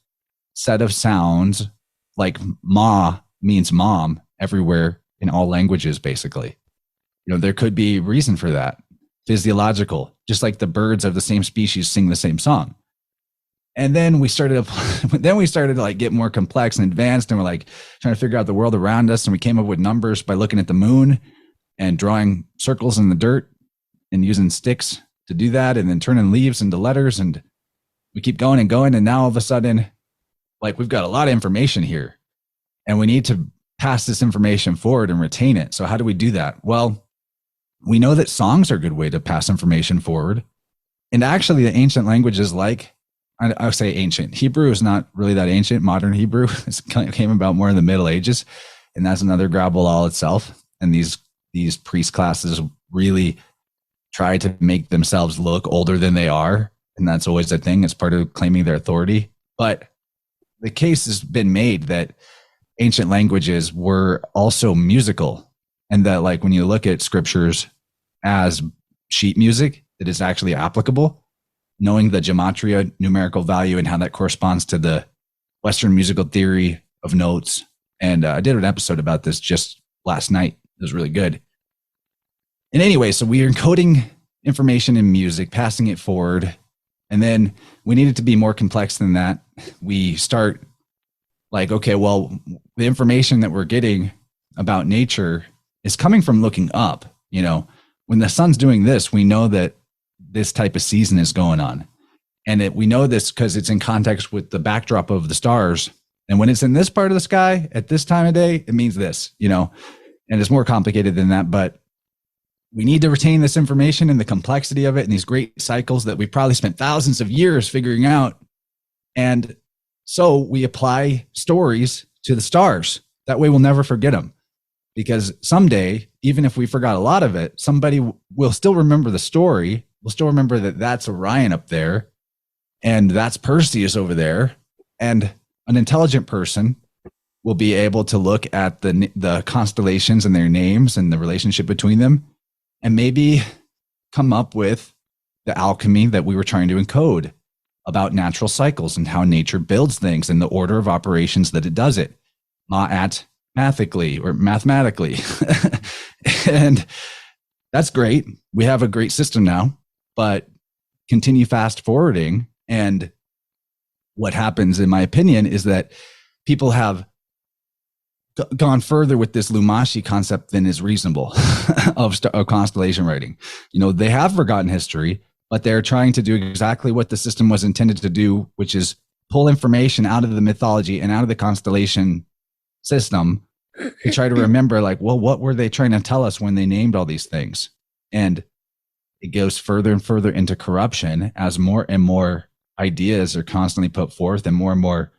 set of sounds, like ma means mom everywhere in all languages, basically. There could be reason for that, physiological, just like the birds of the same species sing the same song. And then we started to, like, get more complex and advanced, and we're, like, trying to figure out the world around us. And we came up with numbers by looking at the moon and drawing circles in the dirt and using sticks to do that, and then turning leaves into letters. And we keep going and going. And now all of a sudden, like, we've got a lot of information here, and we need to pass this information forward and retain it. So how do we do that? Well, we know that songs are a good way to pass information forward. And actually, the ancient languages, like, I would say ancient. Hebrew is not really that ancient. Modern Hebrew came about more in the Middle Ages, and that's another grabble all itself. And these priest classes really try to make themselves look older than they are, and that's always a thing. It's part of claiming their authority. But the case has been made that ancient languages were also musical, and that, like, when you look at scriptures as sheet music, it is actually applicable. Knowing the gematria, numerical value, and how that corresponds to the Western musical theory of notes. And I did an episode about this just last night. It was really good. And anyway, so we are encoding information in music, passing it forward. And then we need it to be more complex than that. We start like, okay, well, the information that we're getting about nature is coming from looking up. You know, when the sun's doing this, we know that this type of season is going on. And we know this because it's in context with the backdrop of the stars. And when it's in this part of the sky at this time of day, it means this, you know, and it's more complicated than that. But we need to retain this information and the complexity of it and these great cycles that we probably spent thousands of years figuring out. And so we apply stories to the stars. That way we'll never forget them. Because someday, even if we forgot a lot of it, somebody will still remember the story. We'll still remember that that's Orion up there and that's Perseus over there. And an intelligent person will be able to look at the constellations and their names and the relationship between them and maybe come up with the alchemy that we were trying to encode about natural cycles and how nature builds things and the order of operations that it does it, mathematically. And that's great. We have a great system now, but continue fast forwarding. And what happens, in my opinion, is that people have gone further with this Lumashi concept than is reasonable of constellation writing. You know, they have forgotten history, but they're trying to do exactly what the system was intended to do, which is pull information out of the mythology and out of the constellation system to try to remember, like, well, what were they trying to tell us when they named all these things? And it goes further and further into corruption as more and more ideas are constantly put forth and more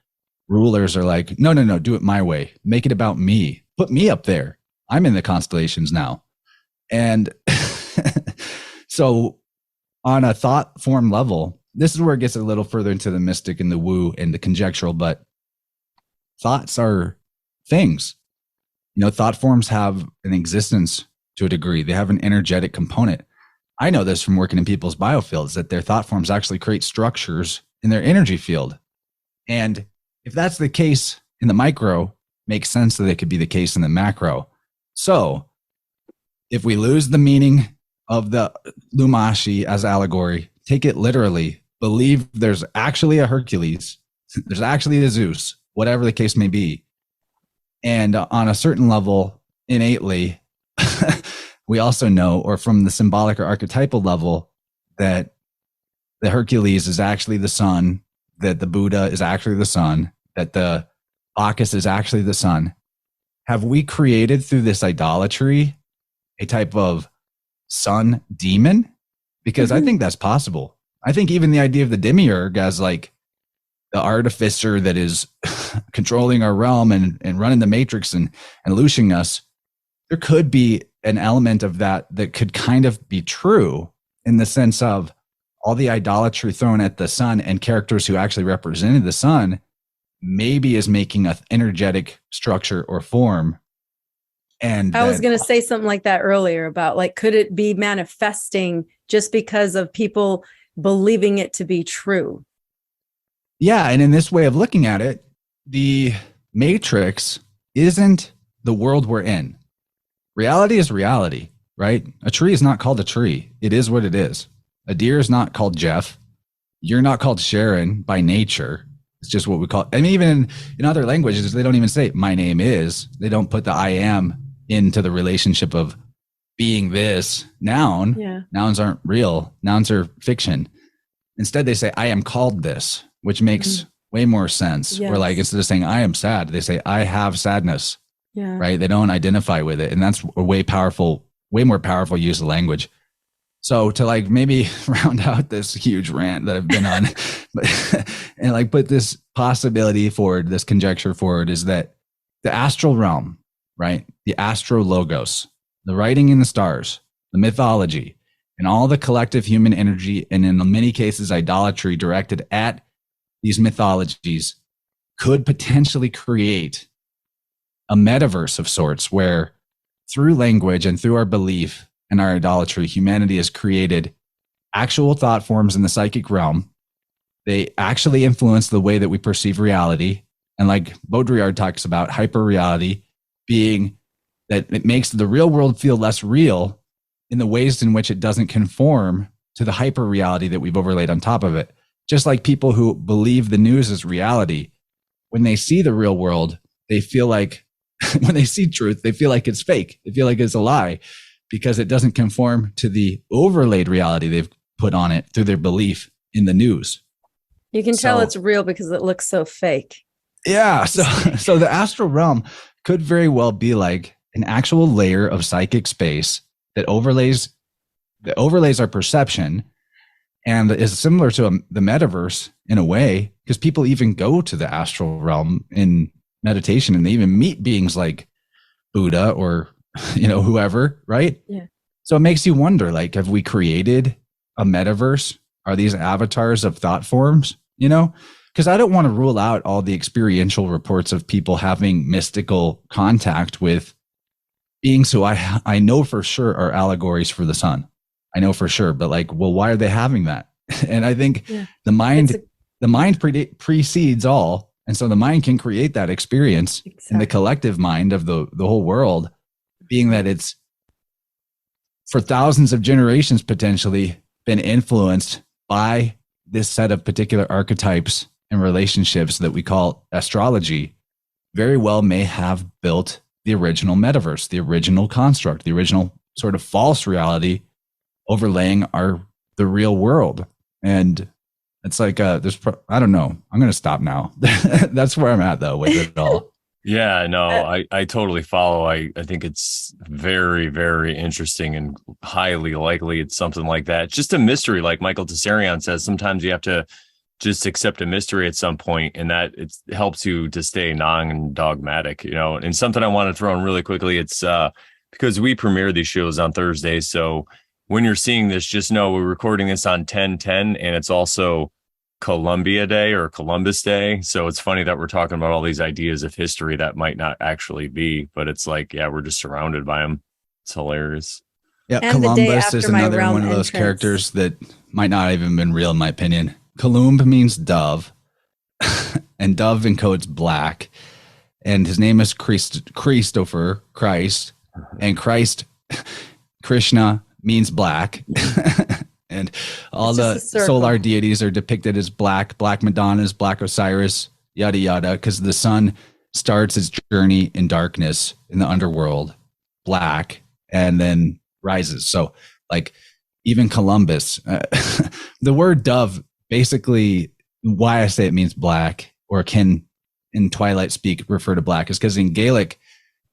rulers are like, no, do it my way. Make it about me. Put me up there. I'm in the constellations now. And so on a thought form level, this is where it gets a little further into the mystic and the woo and the conjectural, but thoughts are things. You know, thought forms have an existence to a degree. They have an energetic component. I know this from working in people's biofields, that their thought forms actually create structures in their energy field. And if that's the case in the micro, makes sense that it could be the case in the macro. So if we lose the meaning of the Lumashi as allegory, take it literally, believe there's actually a Hercules, there's actually a Zeus, whatever the case may be. And on a certain level, innately, we also know, or from the symbolic or archetypal level, that the Hercules is actually the sun, that the Buddha is actually the sun, that the Bacchus is actually the sun. Have we created through this idolatry a type of sun demon? Because I think that's possible. I think even the idea of the demiurge as like the artificer that is controlling our realm and running the matrix and looshing us, there could be an element of that could kind of be true in the sense of all the idolatry thrown at the sun and characters who actually represented the sun maybe is making an energetic structure or form. And I was going to say something like that earlier about, like, could it be manifesting just because of people believing it to be true? Yeah. And in this way of looking at it, the matrix isn't the world we're in. Reality is reality, right? A tree is not called a tree. It is what it is. A deer is not called Jeff. You're not called Sharon by nature. It's just what we call it. I mean, even in other languages, they don't even say my name is. They don't put the I am into the relationship of being this noun. Yeah. Nouns aren't real. Nouns are fiction. Instead, they say I am called this, which makes way more sense. Yes. Or like, instead of saying I am sad, they say I have sadness. Yeah. Right? They don't identify with it. And that's a way more powerful use of language. So to like maybe round out this huge rant that I've been on, and like put this possibility forward, this conjecture forward, is that the astral realm, right? The astro logos, the writing in the stars, the mythology, and all the collective human energy, and in many cases, idolatry directed at these mythologies, could potentially create a metaverse of sorts where through language and through our belief and our idolatry, humanity has created actual thought forms in the psychic realm. They actually influence the way that we perceive reality. And like Baudrillard talks about, hyper reality being that it makes the real world feel less real in the ways in which it doesn't conform to the hyper reality that we've overlaid on top of it. Just like people who believe the news is reality, when they see the real world, they feel like, when they see truth, they feel like it's fake. They feel like it's a lie because it doesn't conform to the overlaid reality they've put on it through their belief in the news. You can tell it's real because it looks so fake. Yeah. So the astral realm could very well be like an actual layer of psychic space that overlays our perception and is similar to the metaverse in a way, because people even go to the astral realm in meditation and they even meet beings like Buddha or, whoever, right? Yeah. So it makes you wonder, like, have we created a metaverse? Are these avatars of thought forms, Because I don't want to rule out all the experiential reports of people having mystical contact with beings who I know for sure are allegories for the sun. I know for sure, but why are they having that? And I think the mind precedes all. And so the mind can create that experience in the collective mind of the whole world, being that it's for thousands of generations potentially been influenced by this set of particular archetypes and relationships that we call astrology, very well may have built the original metaverse, the original construct, the original sort of false reality overlaying the real world. And it's like, I don't know. I'm going to stop now. That's where I'm at though with it all. Yeah, no, I totally follow. I think it's very, very interesting and highly likely it's something like that. It's just a mystery. Like Michael Tessarion says, sometimes you have to just accept a mystery at some point, and that it helps you to stay non-dogmatic, And something I want to throw in really quickly, it's because we premiere these shows on Thursdays. So when you're seeing this, just know we're recording this on 10/10, and it's also Columbia Day or Columbus Day. So it's funny that we're talking about all these ideas of history that might not actually be, but it's like, yeah, we're just surrounded by them. It's hilarious. Yeah, and Columbus is another one of those characters that might not even been real, in my opinion. Columb means dove, and dove encodes black, and his name is Christopher, Christ, and Christ, Krishna means black, and all the solar deities are depicted as black Madonnas, black Osiris, yada yada, because the sun starts its journey in darkness in the underworld, black, and then rises. So, even Columbus, the word dove. Basically, why I say it means black, or can in Twilight speak refer to black, is because in Gaelic,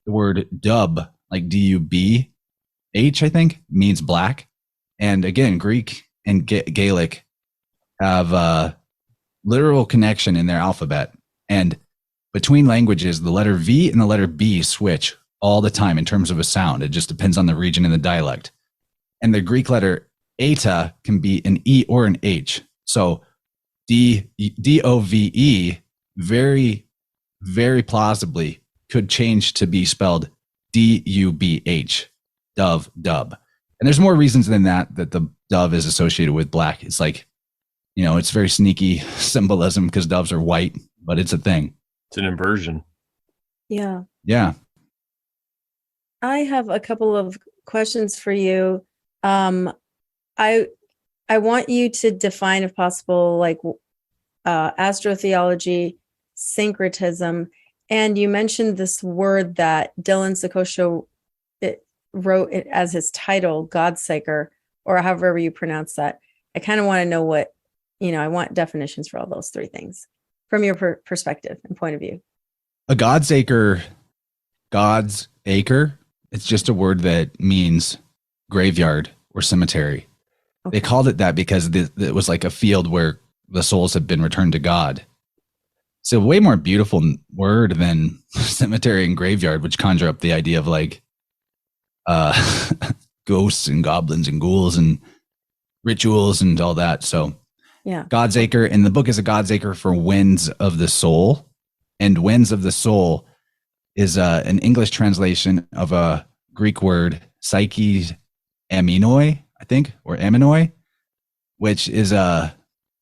the word dub, like D-U-B-H, I think, means black. And again, Greek and Gaelic have a literal connection in their alphabet. And between languages, the letter V and the letter B switch all the time in terms of a sound. It just depends on the region and the dialect. And the Greek letter eta can be an E or an H. So D-O-V-E very, very plausibly could change to be spelled D-U-B-H, dove, dub. And there's more reasons than that the dove is associated with black. It's like, it's very sneaky symbolism because doves are white, but it's a thing. It's an inversion. Yeah. Yeah. I have a couple of questions for you. I want you to define, if possible, astrotheology, syncretism. And you mentioned this word that Dylan Sakosha wrote it as his title, Godsaker, or however you pronounce that. I kind of want to know what, I want definitions for all those three things from your perspective and point of view. A Godsaker, God's acre, it's just a word that means graveyard or cemetery. Okay. They called it that because it was like a field where the souls had been returned to God. It's a way more beautiful word than cemetery and graveyard, which conjure up the idea of ghosts and goblins and ghouls and rituals and all that. So yeah, God's acre, and the book is a God's acre for winds of the soul. And winds of the soul is an English translation of a Greek word, psyche aminoi, I think, or aminoi, which is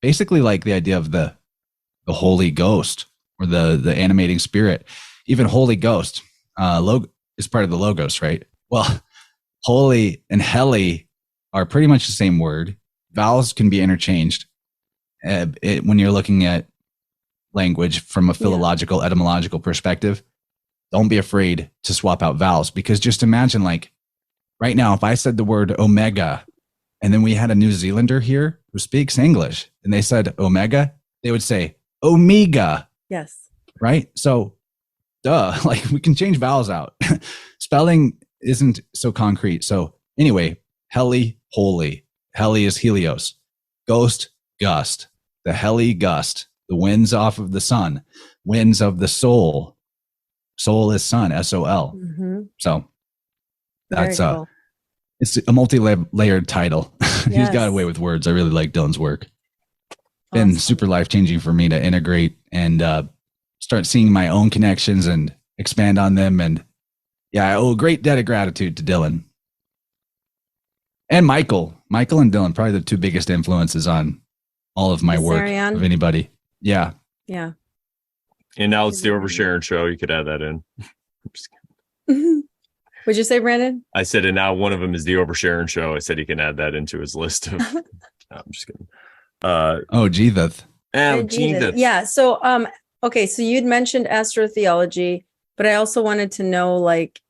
basically like the idea of the Holy Ghost or the animating spirit. Even Holy Ghost, is part of the logos, right? Well, holy and heli are pretty much the same word. Vowels can be interchanged when you're looking at language from a philological, etymological perspective. Don't be afraid to swap out vowels, because just imagine, like, right now, if I said the word omega and then we had a New Zealander here who speaks English and they said omega, they would say omega. Yes. Right? So, duh, like, we can change vowels out. Spelling isn't so concrete. So anyway, heli, holy. Heli is Helios. Ghost, gust. The heli gust. The winds off of the sun. Winds of the soul. Soul is sun, S-O-L. Mm-hmm. So that's cool. It's a multi-layered title. Yes. He's got away with words. I really like Dylan's work. Awesome. Been super life-changing for me to integrate and start seeing my own connections and expand on them. And yeah, I owe a great debt of gratitude to Dylan. And Michael. Michael and Dylan, probably the two biggest influences on all of my work of anybody. Yeah. Yeah. And now it's the Oversharing show. You could add that in. What'd you say, Brandon? I said, and now one of them is the Oversharing show. I said he can add that into his list of. No, I'm just kidding. Jesus. Oh, Jesus. Yeah. So, okay. So you'd mentioned astrotheology, but I also wanted to know, like,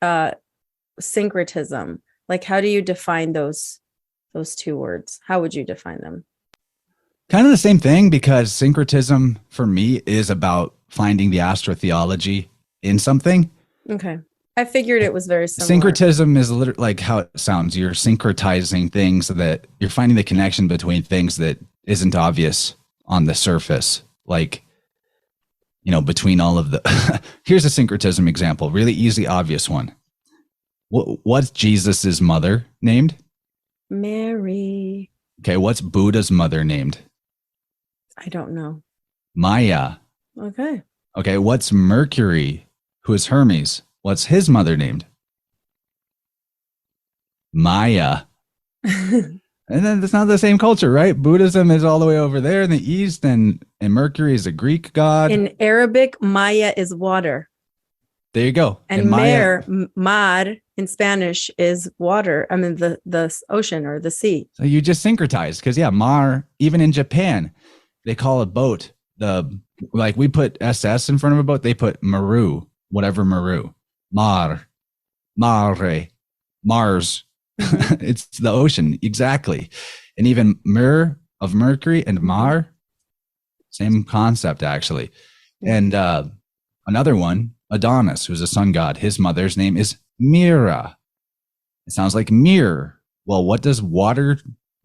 syncretism. Like, how do you define those two words? How would you define them? Kind of the same thing, because syncretism for me is about finding the astrotheology in something. Okay. I figured it was very similar. Syncretism is literally like how it sounds. You're syncretizing things, so that you're finding the connection between things that isn't obvious on the surface. Like, between all of the, here's a syncretism example, really easy, obvious one. What's Jesus's mother named? Mary. Okay. What's Buddha's mother named? I don't know. Maya. Okay. Okay. What's Mercury, who is Hermes? What's his mother named? Maya. And then it's not the same culture, right? Buddhism is all the way over there in the East, and Mercury is a Greek god. In Arabic, Maya is water. There you go. And mar in Spanish is water. I mean, the ocean or the sea. So you just syncretize, because mar, even in Japan, they call a boat like we put SS in front of a boat, they put maru, whatever maru. Mar, mare, Mars. It's the ocean. Exactly. And even of Mercury and Mar, same concept, actually. And another one, Adonis, who's a sun god, his mother's name is Mira. It sounds like mirror. Well, what does water,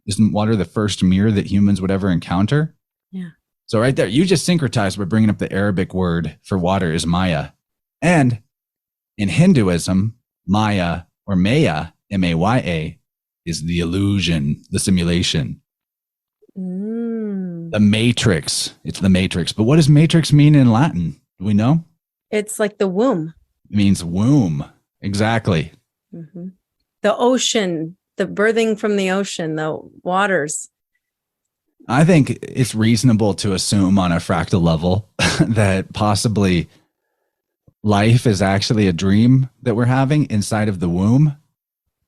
isn't water the first mirror that humans would ever encounter? Yeah. So right there, you just syncretized by bringing up the Arabic word for water is Maya. And in Hinduism, Maya or Maya, M-A-Y-A, is the illusion, the simulation. The matrix. It's the matrix. But what does matrix mean in Latin? Do we know? It's like the womb. It means womb. Exactly. Mm-hmm. The ocean, the birthing from the ocean, the waters. I think it's reasonable to assume on a fractal level that possibly life is actually a dream that we're having inside of the womb,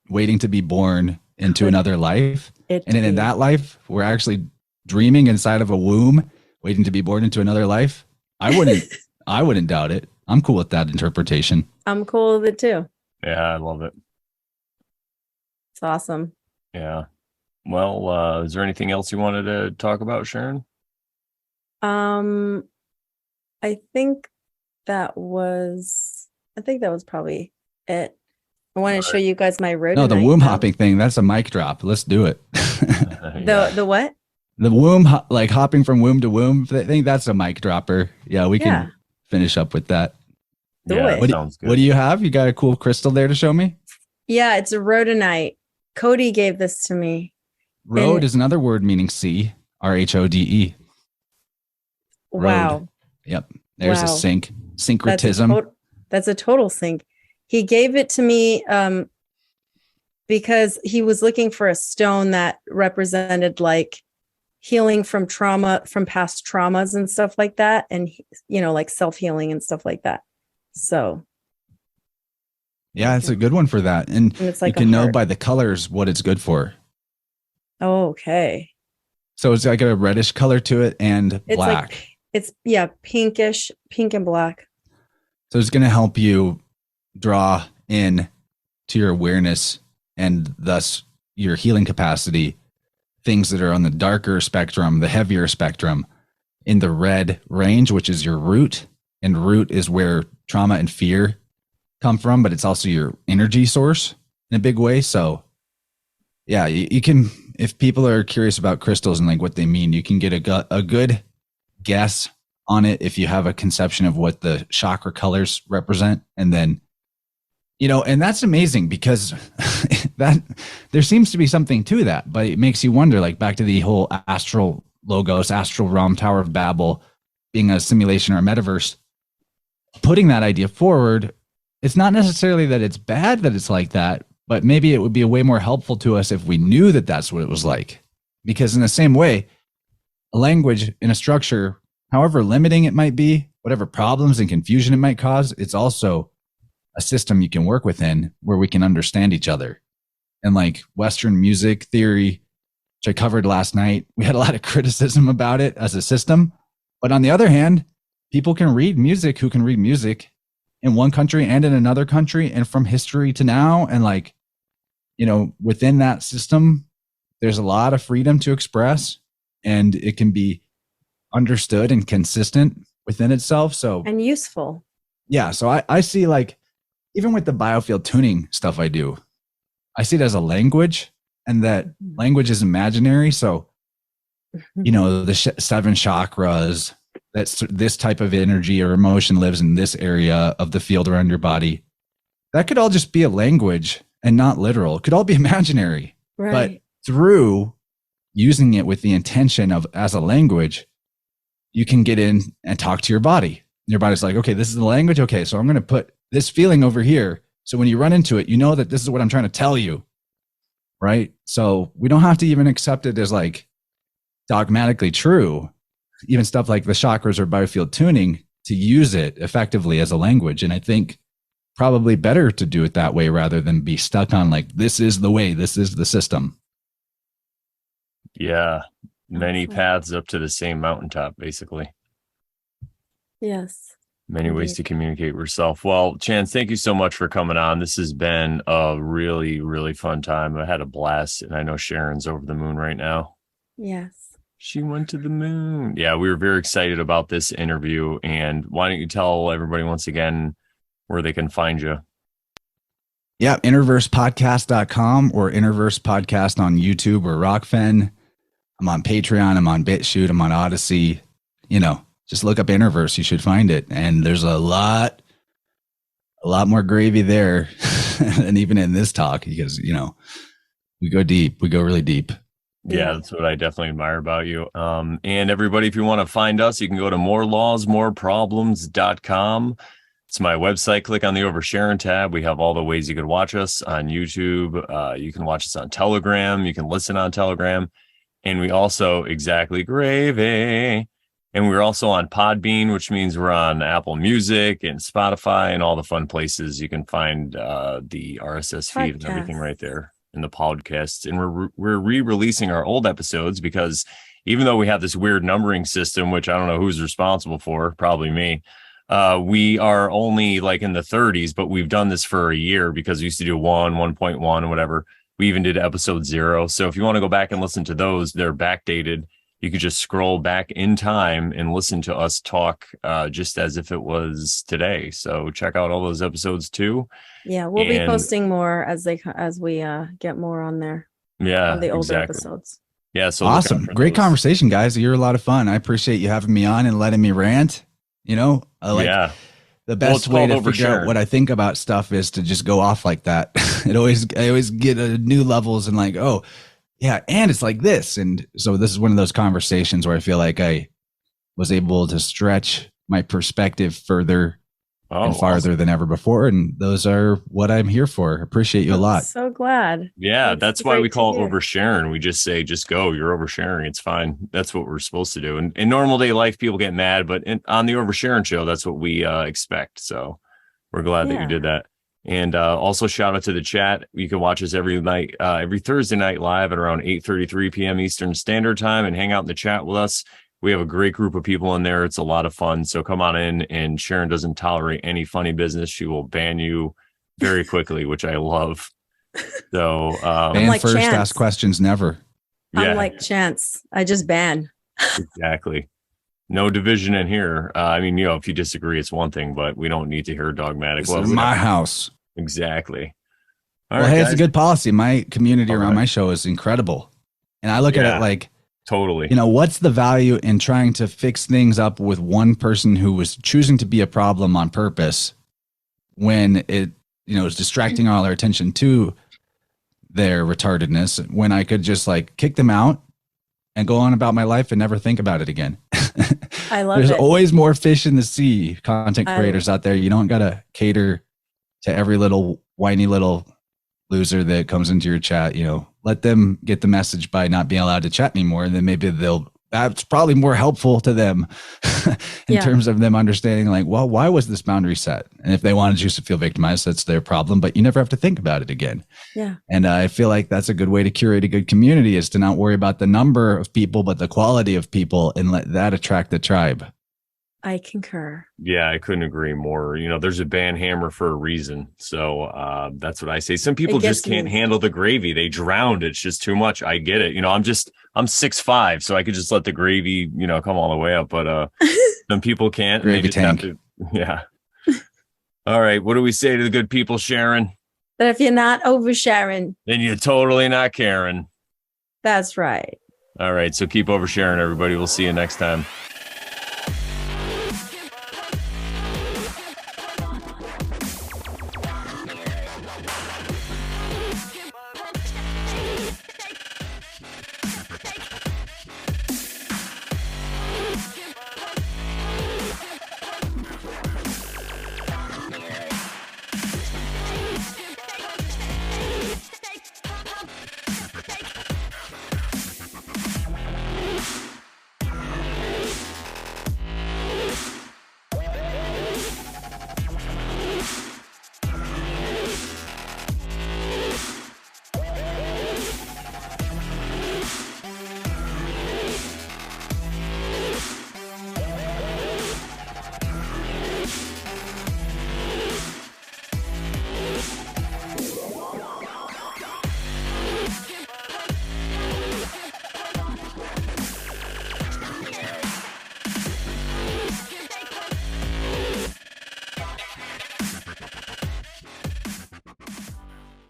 waiting to be born into another life. And in that life, we're actually dreaming inside of a womb, waiting to be born into another life. I wouldn't doubt it. I'm cool with that interpretation. I'm cool with it too. Yeah, I love it. It's awesome. Yeah. Well, is there anything else you wanted to talk about, Sharon? I think that was probably it. I want to show you guys my road. No, the womb hopping thing, that's a mic drop. Let's do it. The what? The womb, like hopping from womb to womb. I think that's a mic dropper. Yeah, we can finish up with that. Sounds good. What do you have? You got a cool crystal there to show me? Yeah, it's a rhodonite. Cody gave this to me. Rhode is another word meaning sea. R-H-O-D-E. Wow. Rhode. Yep. There's a syncretism. That's a total sync. He gave it to me because he was looking for a stone that represented like healing from trauma, from past traumas and stuff like that. And, like self-healing and stuff like that. So Yeah, it's a good one for that. And it's like you can know by the colors what it's good for. Oh, okay. So it's like a reddish color to it and it's black. Like, it's pinkish, pink and black. So it's going to help you draw in to your awareness and thus your healing capacity, things that are on the darker spectrum, the heavier spectrum, in the red range, which is your root. And root is where trauma and fear come from, but it's also your energy source in a big way. So yeah, you can, if people are curious about crystals and like what they mean, you can get a good guess on it if you have a conception of what the chakra colors represent. And then, and that's amazing because that there seems to be something to that, but it makes you wonder, like back to the whole astral logos, astral realm, Tower of Babel being a simulation or a metaverse, putting that idea forward, it's not necessarily that it's bad that it's like that, but maybe it would be way more helpful to us if we knew that that's what it was like. Because in the same way, a language in a structure, however limiting it might be, whatever problems and confusion it might cause, it's also a system you can work within where we can understand each other. And like Western music theory, which I covered last night, we had a lot of criticism about it as a system. But on the other hand, people can read music who can read music in one country and in another country and from history to now. And like, within that system, there's a lot of freedom to express and it can be understood and consistent within itself. So, and useful. Yeah. So I see, like, even with the Biofield tuning stuff I do, I see it as a language, and that language is imaginary. So, the 7 chakras, that's this type of energy or emotion lives in this area of the field around your body. That could all just be a language and not literal. It could all be imaginary. Right. But through using it with the intention of as a language, you can get in and talk to your body. Your body's like, okay, this is the language. Okay, so I'm going to put this feeling over here. So when you run into it, you know that this is what I'm trying to tell you. Right? So we don't have to even accept it as like dogmatically true. Even stuff like the chakras or Biofield tuning, to use it effectively as a language. And I think probably better to do it that way rather than be stuck on like, this is the way, this is the system. Yeah. Many paths up to the same mountaintop, basically. Yes. Many ways to communicate with yourself. Well, Chance, thank you so much for coming on. This has been a really, really fun time. I had a blast, and I know Sharon's over the moon right now. Yes. She went to the moon. Yeah, we were very excited about this interview. And why don't you tell everybody once again where they can find you? Yeah, innerversepodcast.com or Innerverse Podcast on YouTube or Rockfen. I'm on Patreon. I'm on BitChute. I'm on Odyssey. Just look up Innerverse. You should find it. And there's a lot more gravy there than even in this talk because, we go deep. We go really deep. Yeah, that's what I definitely admire about you. And everybody, if you want to find us, you can go to morelawsmoreproblems.com. It's my website. Click on the Over Sharon tab. We have all the ways you could watch us on YouTube. You can watch us on Telegram. You can listen on Telegram. And we also, exactly, gravy. And we're also on Podbean, which means we're on Apple Music and Spotify and all the fun places. You can find the RSS feed and everything right there in the podcasts. And we're re-releasing our old episodes because even though we have this weird numbering system, which I don't know who's responsible for, probably me, we are only like in the 30s, but we've done this for a year because we used to do 1.1 and whatever. We even did episode 0. So if you want to go back and listen to those, they're backdated. You could just scroll back in time and listen to us talk just as if it was today. So check out all those episodes too. Yeah, we'll be posting more as we get more on there. Yeah, on the older episodes. Yeah, so awesome. Great conversation, guys. You're a lot of fun. I appreciate you having me on and letting me rant. The best way to figure out what I think about stuff is to just go off like that. I always get new levels and like, oh, yeah, and it's like this. And so this is one of those conversations where I feel like I was able to stretch my perspective further and farther than ever before. And those are what I'm here for. Appreciate you a lot. So glad. Yeah, that's why we call it oversharing. We just say, just go. You're oversharing. It's fine. That's what we're supposed to do. And in normal day life, people get mad. But on the Oversharing show, that's what we expect. So we're glad that you did that. And also shout out to the chat. You can watch us every night, every Thursday night live at around 8:33 p.m. Eastern Standard Time and hang out in the chat with us. We have a great group of people in there. It's a lot of fun. So come on in, and Sharon doesn't tolerate any funny business. She will ban you very quickly, which I love. So ban like first, Chance. Ask questions never. I'm like Chance. I just ban. Exactly. No division in here. I mean, if you disagree, it's one thing, but we don't need to hear dogmatic. This is my house. Exactly. All right, hey, it's a good policy. My community around my show is incredible. And I look at it like, totally. What's the value in trying to fix things up with one person who was choosing to be a problem on purpose when it, is distracting all our attention to their retardedness, when I could just like kick them out and go on about my life and never think about it again. I love There's it. always more fish in the sea, content creators out there. You don't got to cater to every little whiny little loser that comes into your chat. Let them get the message by not being allowed to chat anymore. And then maybe that's probably more helpful to them in terms of them understanding like, well, why was this boundary set? And if they want to just feel victimized, that's their problem, but you never have to think about it again. Yeah. And I feel like that's a good way to curate a good community, is to not worry about the number of people, but the quality of people, and let that attract the tribe. I concur. Yeah, I couldn't agree more. There's a ban hammer for a reason. So that's what I say. Some people just can't handle the gravy. They drowned. It's just too much. I get it. I'm 6'5", so I could just let the gravy, come all the way up. But some people can't. Gravy tank. Yeah. All right. What do we say to the good people, Sharon? That if you're not oversharing, then you're totally not caring. That's right. All right. So keep oversharing, everybody. We'll see you next time.